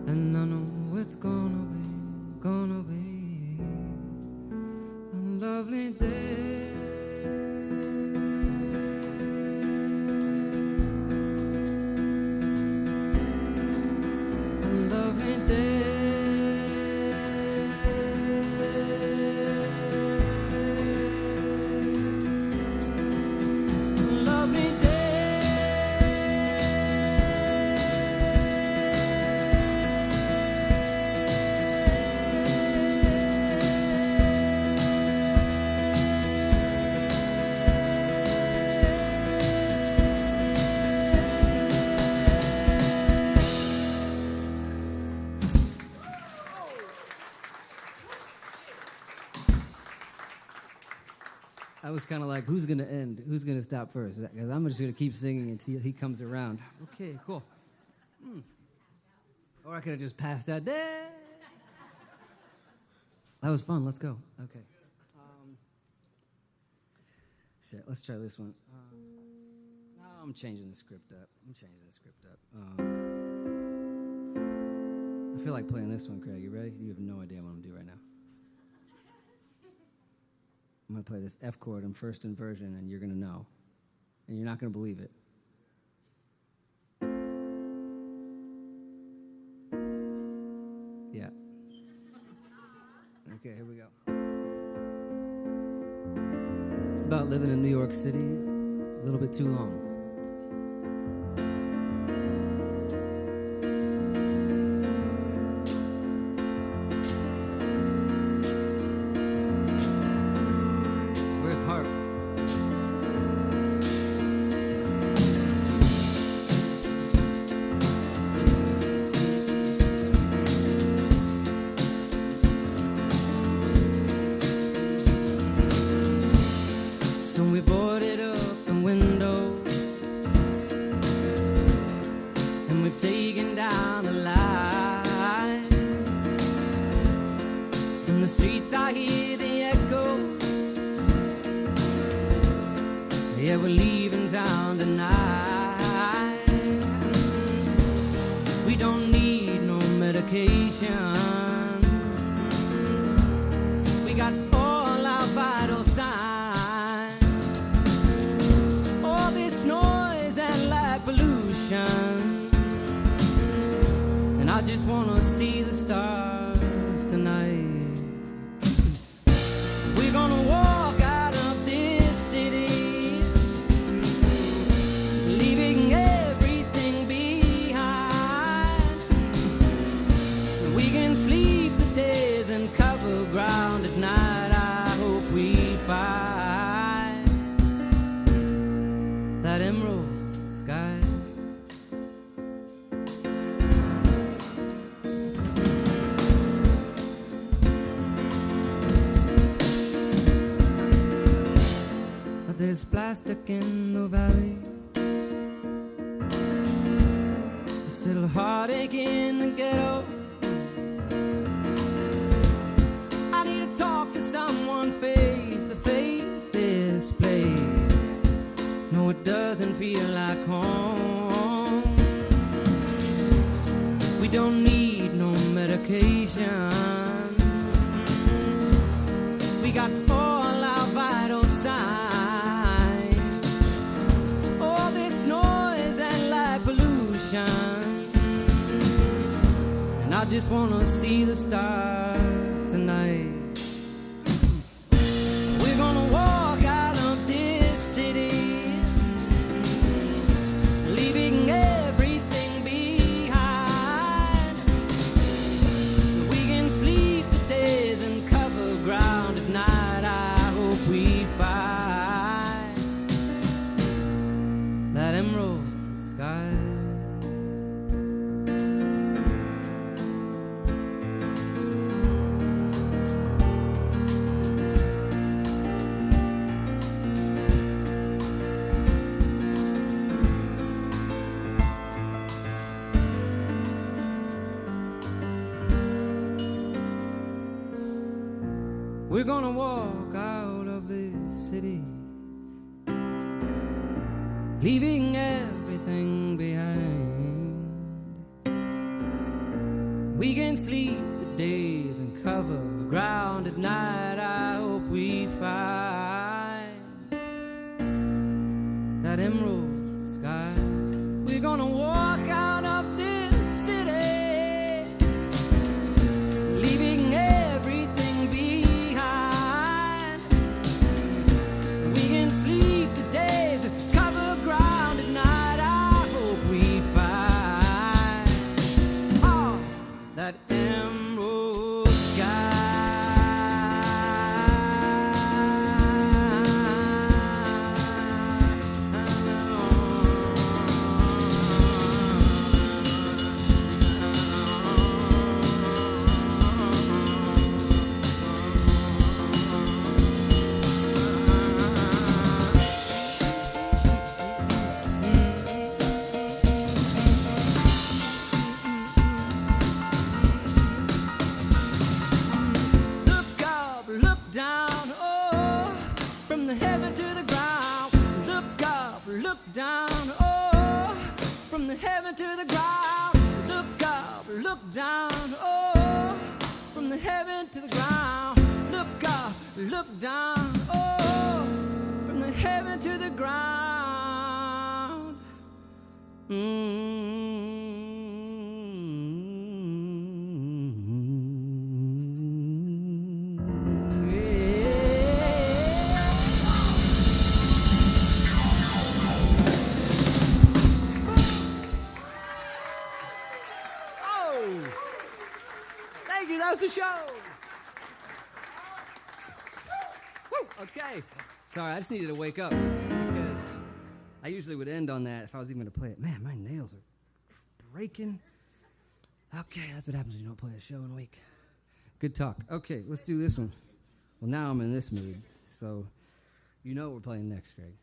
and I know it's gonna be a lovely day. A lovely day. A lovely day. I was kind of like, who's going to end? Who's going to stop first? Because I'm just going to keep singing until he comes around. Okay, cool. Or I could have just passed out. That was fun. Let's go. Okay. Shit, let's try this one. No, I'm changing the script up. I feel like playing this one, Craig. You ready? You have no idea what I'm going to do right now. I'm going to play this F chord in first inversion, and you're going to know. And you're not going to believe it. Yeah. Okay, here we go. It's about living in New York City a little bit too long. Yeah, we're leaving town tonight. We don't need no medication. We got all our vital signs. All this noise and light pollution, and I just wanna see the stars tonight. We're gonna walk out of this city, leaving everything behind. We can sleep the days and cover ground at night. I hope we find that emerald sky. There's plastic in the valley, there's still a heartache in the ghetto. I need to talk to someone face to face. This place, no, it doesn't feel like home. We don't need no medication. We got all our vital signs. And I just wanna see the stars tonight. We're gonna walk out of this city, leaving everything behind. We can sleep the days and cover ground at night. I hope we find that emerald sky. We're gonna walk out of this city, leaving everything behind. We can sleep the days and cover ground at night. I hope we find that emerald sky. We're gonna walk out of this city, leaving everything behind. We can sleep the days and cover ground at night. I hope we find that emerald sky. Down, oh, from the heaven to the ground. Look up, look down, oh, from the heaven to the ground. Look up, look down, oh, from the heaven to the ground. Look up, look down, oh, from the heaven to the ground. Thank you, that was the show. Woo, okay. Sorry, I just needed to wake up because I usually would end on that if I was even going to play it. Man, my nails are breaking. Okay, that's what happens when you don't play a show in a week. Good talk. Okay, let's do this one. Well, now I'm in this mood, so you know what we're playing next, Greg.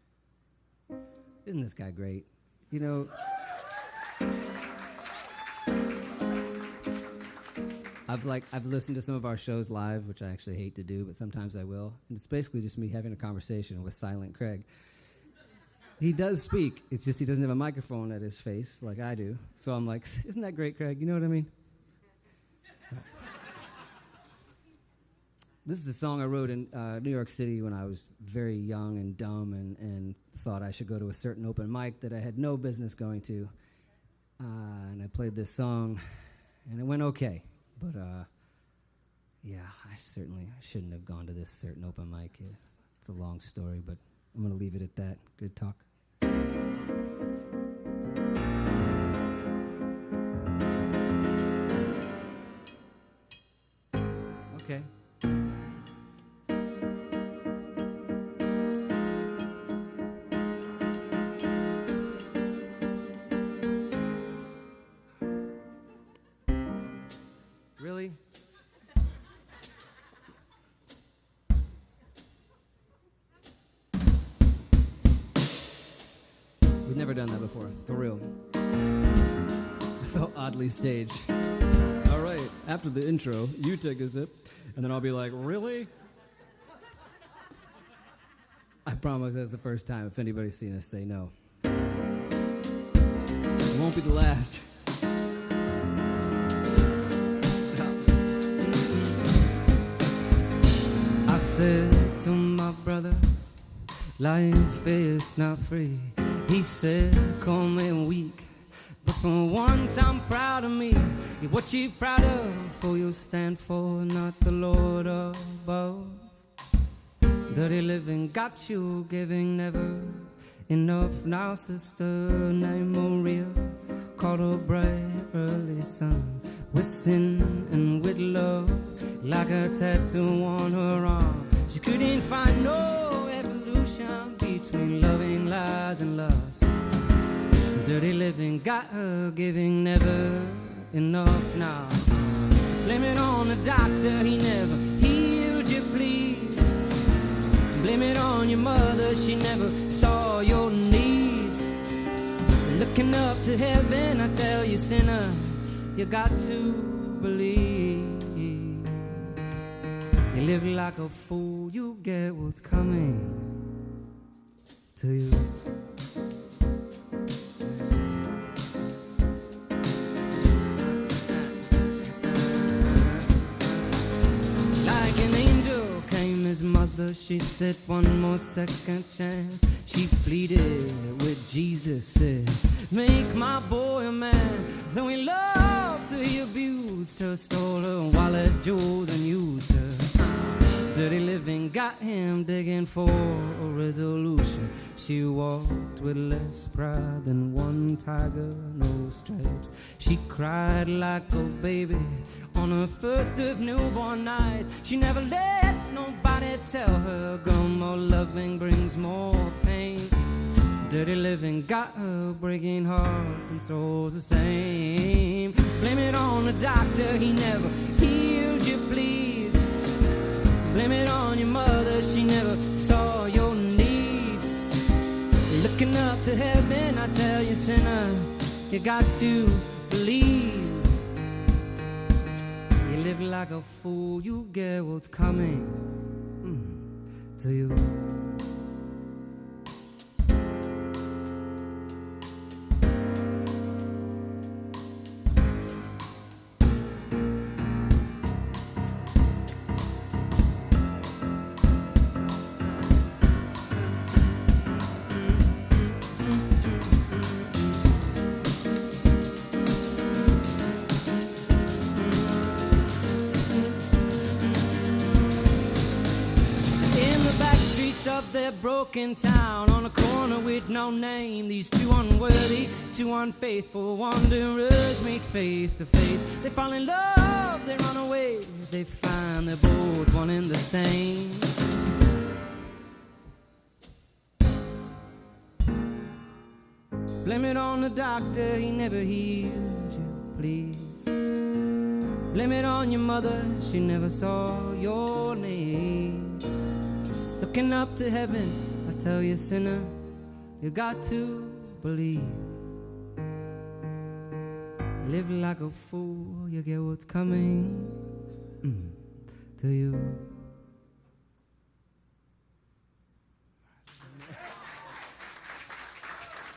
Isn't this guy great? You know... I've listened to some of our shows live, which I actually hate to do, but sometimes I will. And it's basically just me having a conversation with Silent Craig. He does speak. It's just he doesn't have a microphone at his face like I do. So I'm like, isn't that great, Craig? You know what I mean? This is a song I wrote in New York City when I was very young and dumb and thought I should go to a certain open mic that I had no business going to. And I played this song. and it went okay. But yeah, I shouldn't have gone to this certain open mic. It's a long story, but I'm gonna leave it at that. Good talk. Okay. Really? We've never done that before, for real. I felt oddly staged. All right, after the intro, you take a sip, and then I'll be like, really? I promise that's the first time. If anybody's seen us, they know. It won't be the last. I said to my brother, life is not free. He said, call me weak, but for once I'm proud of me. What you proud of? For you stand for, not the Lord above. Dirty living got you giving, never enough. Now sister named Maria caught a bright early sun with sin and with love, like a tattoo on her arm. She couldn't find no evolution between loving lies and lust. Dirty living got her giving, never enough. Now blame it on the doctor, he never healed you, please. Blame it on your mother, she never saw your needs. Looking up to heaven, I tell you, sinner, you got to believe. You live like a fool, you get what's coming to you. Like an angel came his mother, she said one more second chance. She pleaded with Jesus, said, make my boy a man. Though he loved her, he abused her, stole her wallet, jewels, and used her. Dirty living got him digging for a resolution. She walked with less pride than one tiger, no stripes. She cried like a baby on her first of newborn night. She never let nobody tell her, girl, more loving brings more pain. Dirty living got her breaking hearts and souls the same. Blame it on the doctor, he never healed you, please. Blame it on your mother, she never saw your needs. Looking up to heaven, I tell you, sinner, you got to believe. You live like a fool, you get what's coming to you. Of their broken town, on a corner with no name, these two unworthy, two unfaithful wanderers meet face to face. They fall in love, they run away, they find they're both one and the same. Blame it on the doctor, he never healed you, please. Blame it on your mother, she never saw your needs. Looking up to heaven, I tell you, sinner, you got to believe. Live like a fool, you get what's coming to you.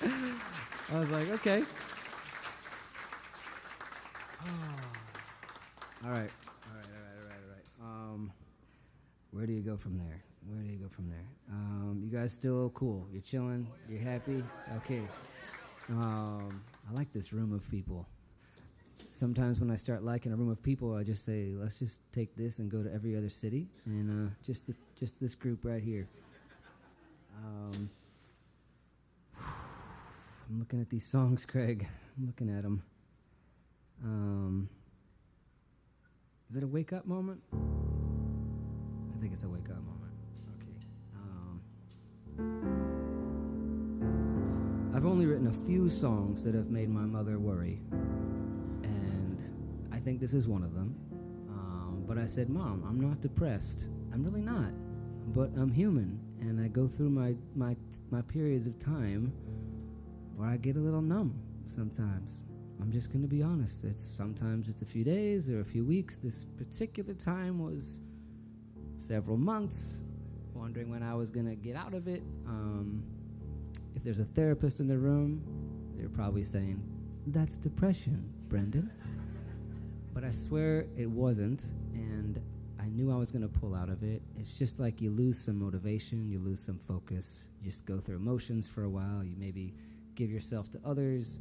I was like, okay. All right. Where do you go from there? You guys still cool? You're chilling? You're happy? Okay. I like this room of people. sometimes when I start liking a room of people, I just say, let's just take this and go to every other city, and just this group right here. I'm looking at these songs, Craig. I'm looking at them. Is it a wake-up moment? I think it's a wake-up moment. Okay. I've only written a few songs that have made my mother worry, and I think this is one of them. But I said, Mom, I'm not depressed. I'm really not. But I'm human, and I go through my periods of time where I get a little numb sometimes. I'm just going to be honest. Sometimes it's a few days or a few weeks. This particular time was several months, wondering when I was going to get out of it. If there's a therapist in the room, they're probably saying, that's depression, Brendan. But I swear it wasn't, and I knew I was going to pull out of it. It's just like you lose some motivation, you lose some focus, you just go through emotions for a while, you maybe give yourself to others,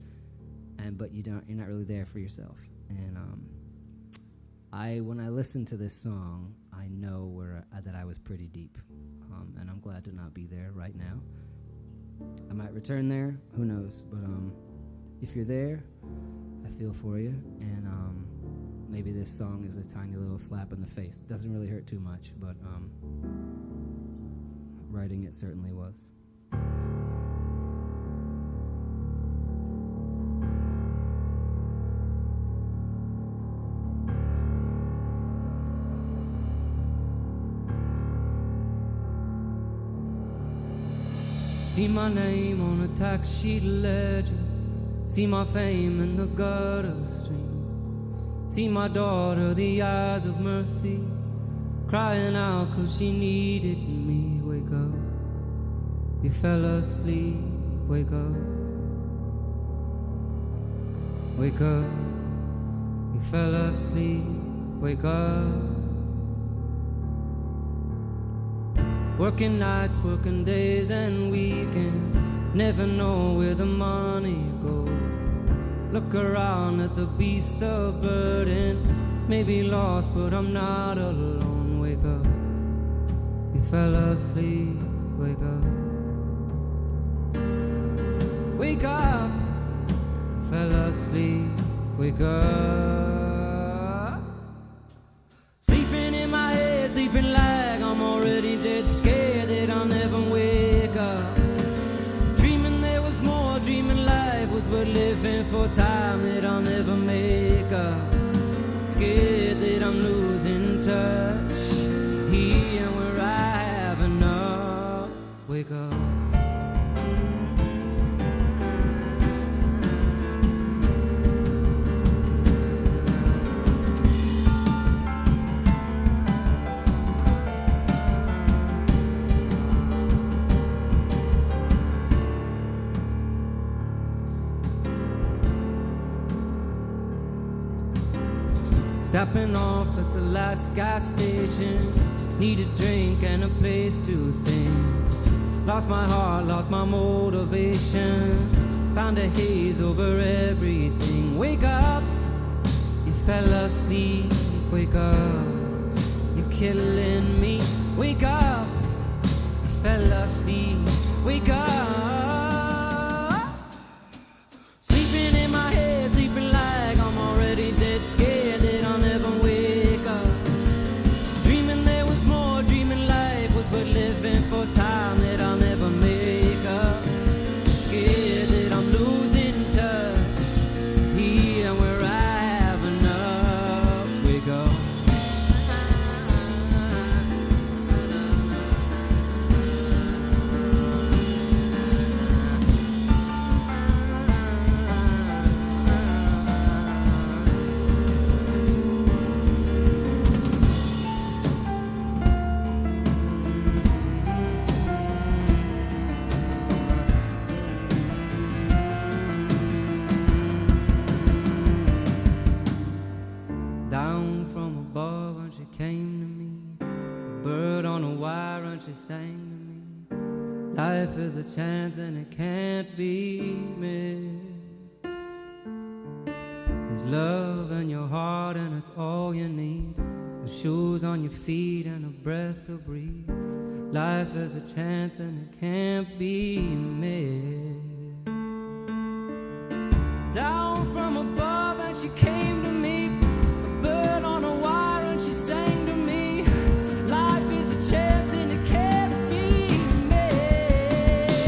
but you're not really there for yourself. And when I listen to this song, I know that I was pretty deep, and I'm glad to not be there right now. I might return there, who knows, but if you're there, I feel for you, and maybe this song is a tiny little slap in the face. It doesn't really hurt too much, but writing it certainly was. See my name on a tax sheet ledger. See my fame in the gutter stream. See my daughter, the eyes of mercy, crying out 'cause she needed me. Wake up, you fell asleep. Wake up, wake up, you fell asleep. Wake up. Working nights, working days and weekends, never know where the money goes. Look around at the beasts of burden, maybe lost, but I'm not alone. Wake up, you fell asleep. Wake up, wake up, you fell asleep. Wake up. Sleeping in my head, sleeping like I'm already dead, scared that I'll never wake up. Dreaming there was more, dreaming life was worth living for time that I'll never make up. Scared that I'm losing touch, here where I have enough. Wake up. Stopping off at the last gas station, need a drink and a place to think. Lost my heart, lost my motivation, found a haze over everything. Wake up, you fell asleep. Wake up, you're killing me. Wake up, you fell asleep. Wake up. Sleeping in my head, sleeping like I'm already dead, scared living for time that I'll never make up. Scared that I'm losing touch, here where I have enough. Wake up. Down from above and she came to me, a bird on a wire and she sang to me. Life is a chance and it can't be missed. As There's love in your heart and it's all you need. The shoes on your feet and a breath to breathe. Life is a chance and it can't be missed. Down from above and she came to me, a bird on a wire and she sang to me. Life is a chance and it can't be missed.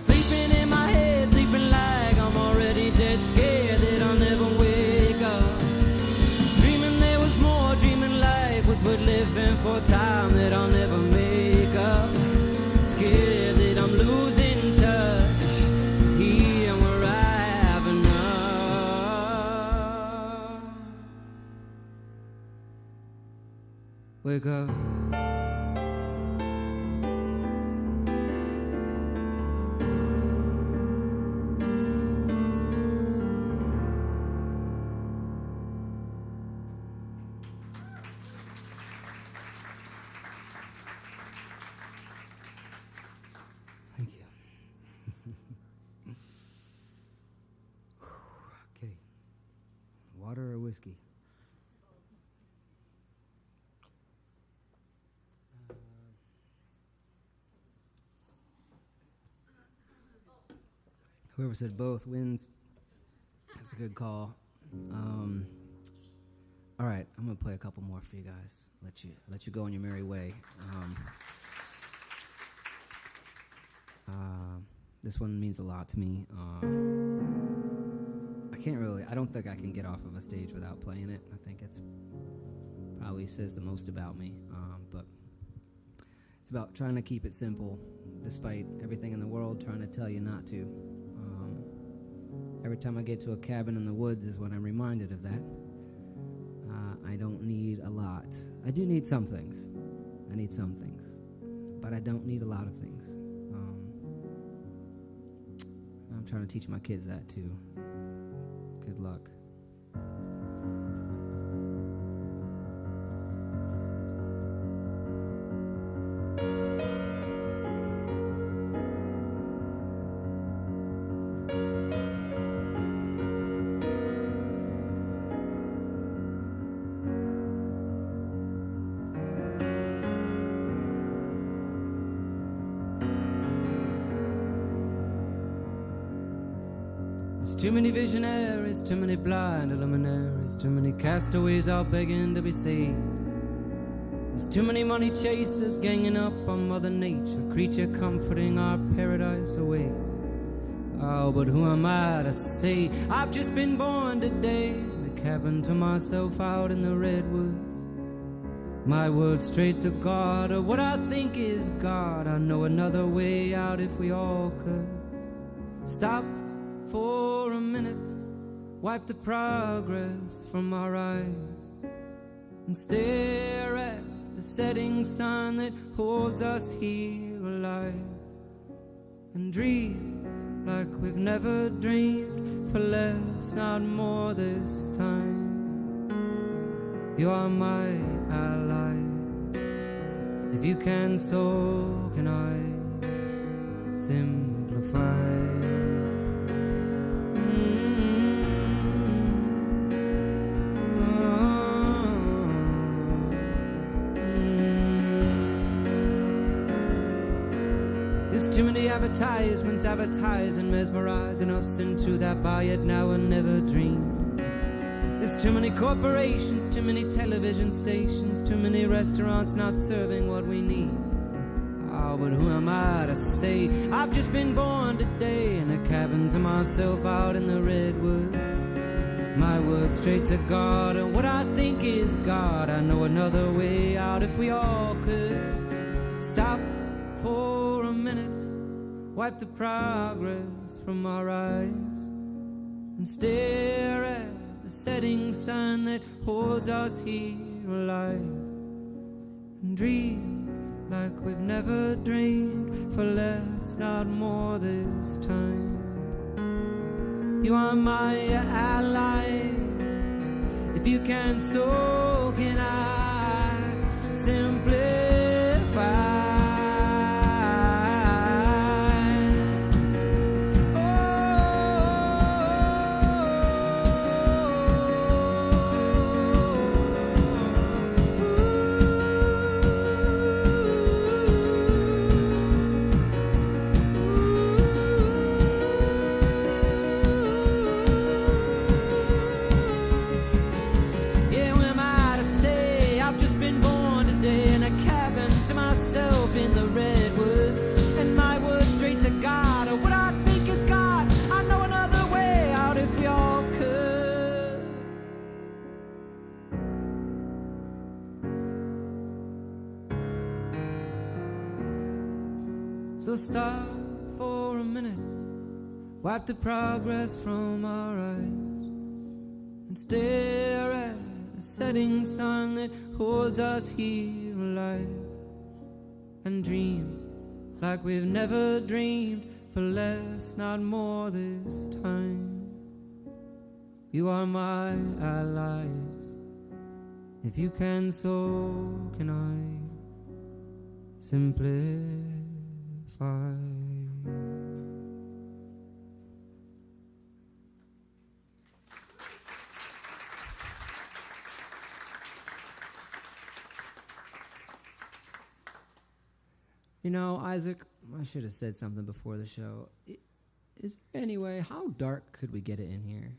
Sleeping in my head, sleeping like I'm already dead, scared that I'll never wake up. Dreaming there was more, dreaming life was worth living for time that I'll never make up. Scared that I'm losing touch here where I have enough. Wake up. Thank you. Okay. Water or whiskey? Whoever said both wins. That's a good call. All right, I'm gonna play a couple more for you guys. Let you go on your merry way. This one means a lot to me. I don't think I can get off of a stage without playing it. I think it's probably says the most about me. But it's about trying to keep it simple, despite everything in the world trying to tell you not to. Every time I get to a cabin in the woods is when I'm reminded of that. I don't need a lot. I do need some things. I need some things. But I don't need a lot of things. I'm trying to teach my kids that too. Good luck. Too many visionaries, too many blind luminaries, too many castaways out begging to be saved. There's too many money chasers ganging up on Mother Nature, creature comforting our paradise away. Oh, but who am I to say I've just been born today in a cabin to myself out in the redwoods. My word straight to God, or what I think is God. I know another way out if we all could stop for a minute, wipe the progress from our eyes, and stare at the setting sun that holds us here alive, and dream like we've never dreamed, for less, not more this time. You are my allies. If you can, so can I. Simplify. There's too many advertisements advertising, mesmerizing us into that buy it now and never dream. There's too many corporations, too many television stations, too many restaurants not serving what we need. Oh, but who am I to say I've just been born today in a cabin to myself out in the redwoods. My word straight to God, and what I think is God. I know another way out if we all could stop for a minute, wipe the progress from our eyes, and stare at the setting sun that holds us here alive, and dream like we've never dreamed, for less, not more this time. You are my allies. If you can, so can I. Simplify. So stop for a minute, wipe the progress from our eyes, and stare at the setting sun that holds us here alive, and dream like we've never dreamed, for less, not more this time. You are my allies. If you can, so can I. Simplify. You know, Isaac, I should have said something before the show. Is there any way, how dark could we get it in here?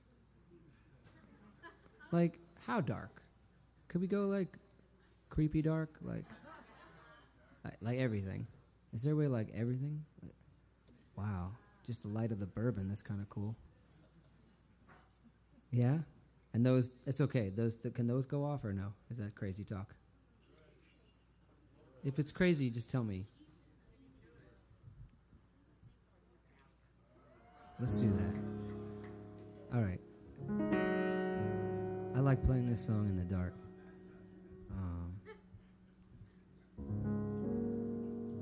Like, how dark? Could we go, like, creepy dark? Like everything. Is there a way, like, everything? Wow. Just the light of the bourbon, that's kind of cool. Yeah? And those, it's okay. Can those go off or no? Is that crazy talk? If it's crazy, just tell me. Let's do that. All right. I like playing this song in the dark.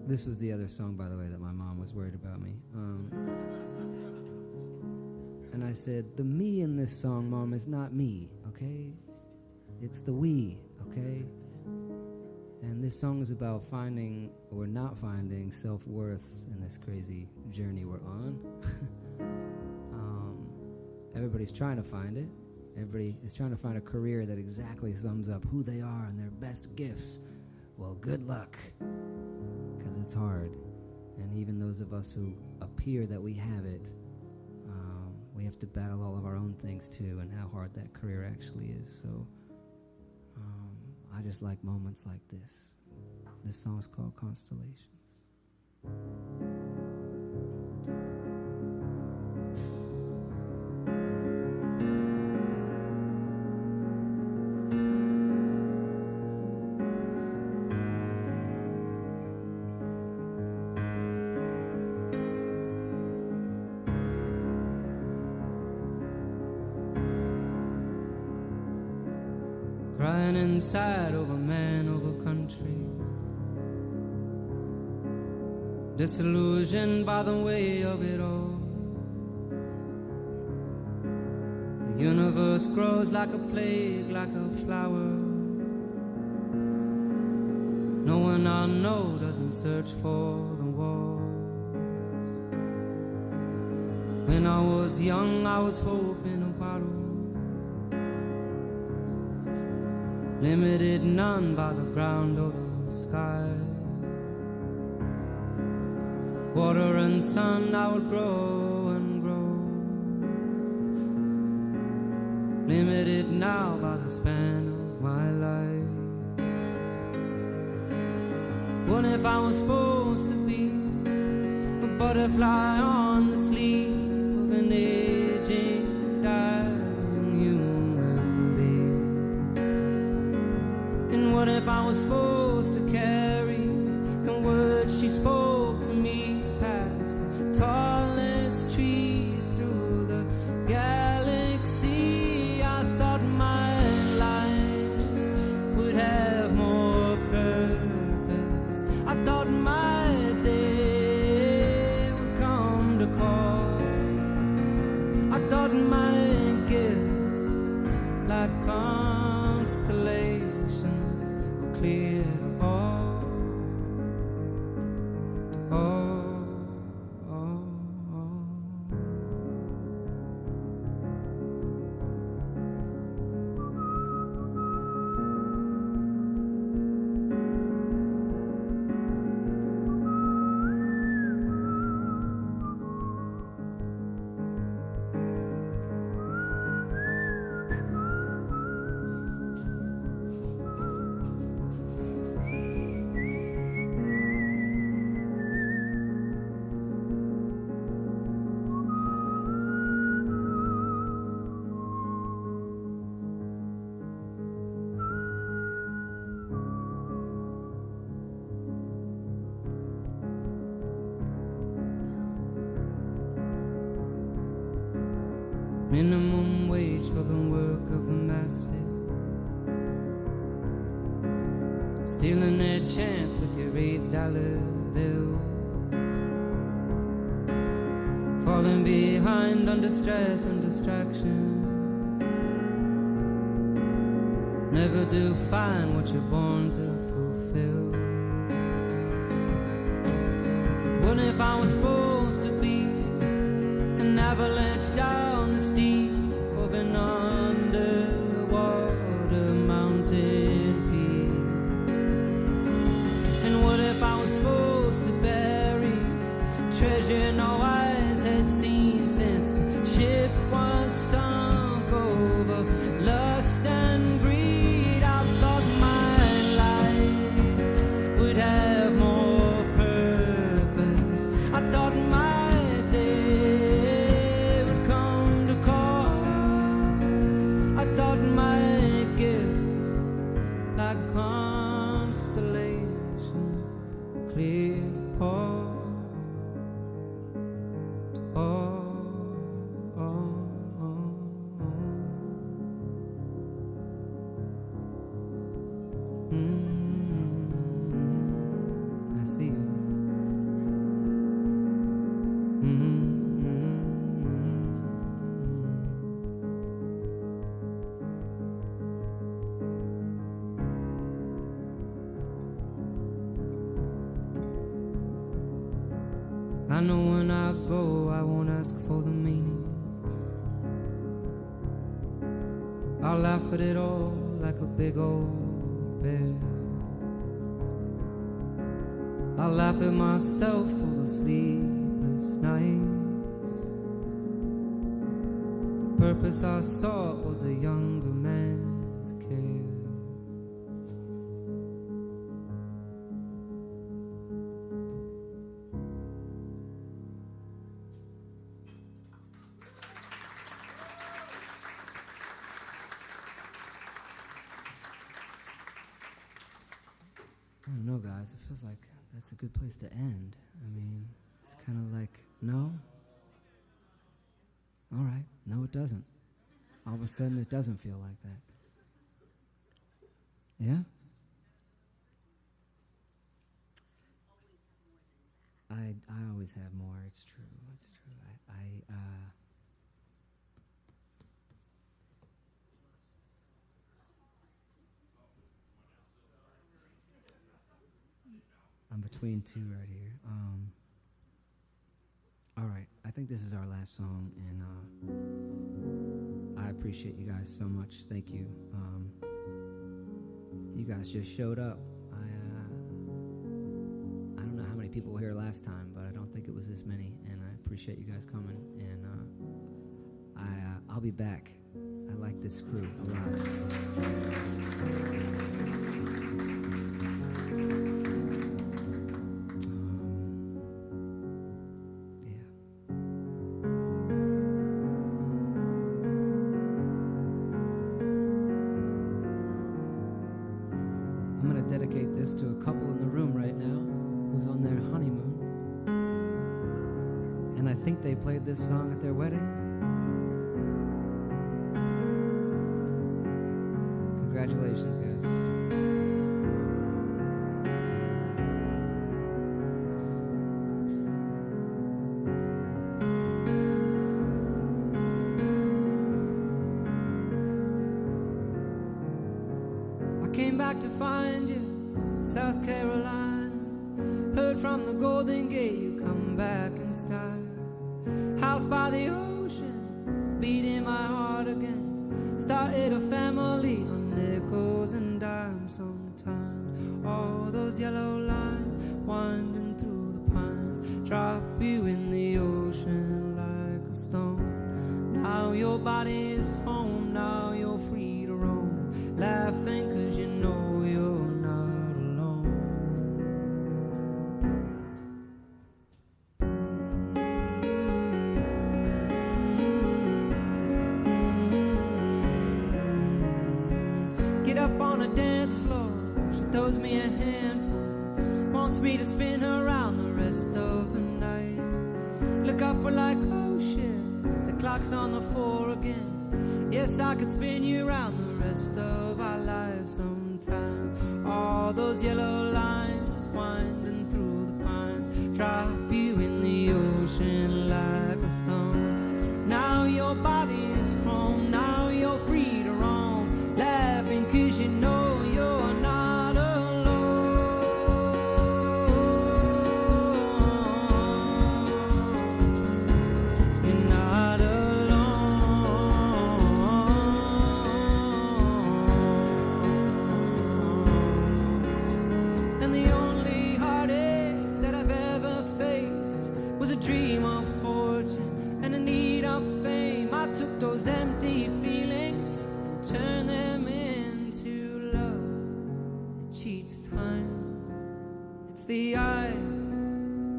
This was the other song, by the way, that my mom was worried about me. And I said, the me in this song, Mom, is not me, okay? It's the we, okay? And this song is about finding or not finding self-worth in this crazy journey we're on. Everybody's trying to find it. Everybody is trying to find a career that exactly sums up who they are and their best gifts. Well, good luck, because it's hard. And even those of us who appear that we have it, we have to battle all of our own things too, and how hard that career actually is. So I just like moments like this. This song is called Constellations. Crying inside over man, over country, disillusioned by the way of it all. The universe grows like a plague, like a flower. No one I know doesn't search for the walls. When I was young, I was hoping a bottle, limited none by the ground or the sky. Water and sun, I would grow and grow, limited now by the span of my life. What if I was supposed to be a butterfly on the sleeve of an aging, dying human being? And what if I was supposed to carry the words she spoke to me past the tallest trees through the galaxy? I thought my life would have more purpose. I thought my day would come to call. I thought my gifts, like constellations, were clear Minimum wage for the work of the masses, stealing their chance with your $8 bills, falling behind under stress and distraction. Never do find what you're born to fulfill. What if I was supposed to be an avalanche down the steep of an underwater mountain peak? And what if I was supposed to bury treasure no eyes had seen since the ship was sunk over lust and greed? I thought my life would have more purpose. I thought my day would come to call. I thought my gifts, like constellations, clear apart. I see you. I know when I go, I won't ask for the meaning. I'll laugh at it all like a big old bear. I'll laugh at myself for the sleepless nights. The purpose I sought was a younger man's care. I don't know, guys. It feels like that's a good place to end. I mean, it's kind of like, no? All right. No, it doesn't. All of a sudden, it doesn't feel like that. Yeah? I always have more. It's true. It's true. I'm between two right here. All right, I think this is our last song, and I appreciate you guys so much. Thank you. You guys just showed up. I don't know how many people were here last time, but I don't think it was this many, and I appreciate you guys coming. And I'll be back. I like this crew a lot. Dedicate this to a couple in the room right now who's on their honeymoon. And I think they played this song at their wedding. Congratulations, guys. Came back to find you, South Carolina. Heard from the Golden Gate you come back in style. House by the ocean, beating my heart again. Started a family on nickels and dimes sometimes. All those yellow lines winding through the pines drop you in the ocean like a stone. Now your body is home, now you're free to roam, laughing 'cause you know you're not alone. Get up on a dance floor, she throws me a handful, wants me to spin around the rest of the night. Look up, we're like, oh shit, the clock rocks on the floor again. Yes, I could spin you around the rest of our lives sometime. All those yellow lines winding through the pines, drop you in the ocean like a stone. Now your body is home, now you're free to roam, laughing 'cause you know you're not alone. You're not alone. And the only heartache that I've ever faced was a dream of fortune and a need of fame. I took those empty feelings and turned them into love that cheats time. It's the eye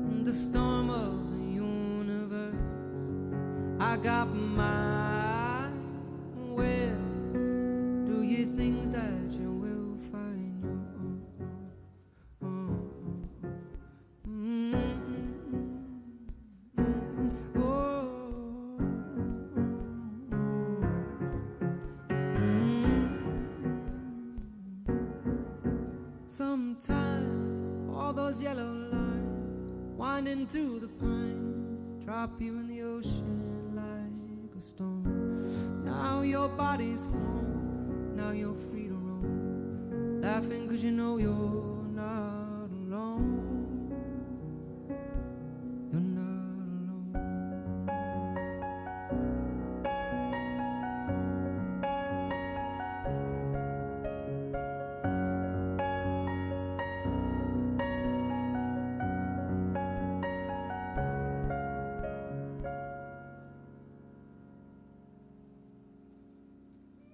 and the storm of the universe. I got my will. Do you think that you will find your Sometime all those yellow lines winding through the pines drop you in the ocean like a stone. Now your body's home, now you're free to roam, laughing 'cause you know you're not alone. You're not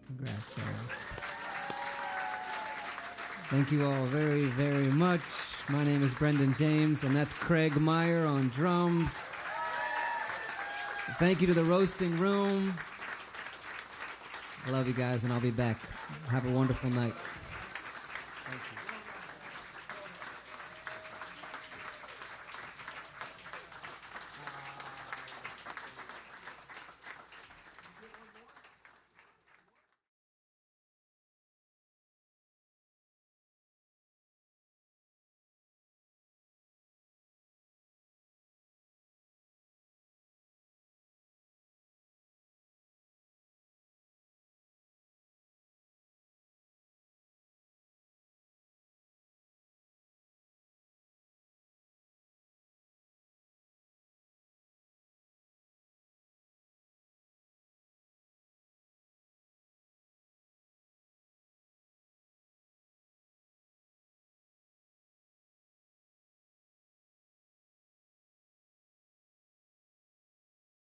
Congrats, guys. Thank you all very, very much. My name is Brendan James, and that's Craig Meyer on drums. Thank you to the Roasting Room. I love you guys, and I'll be back. Have a wonderful night.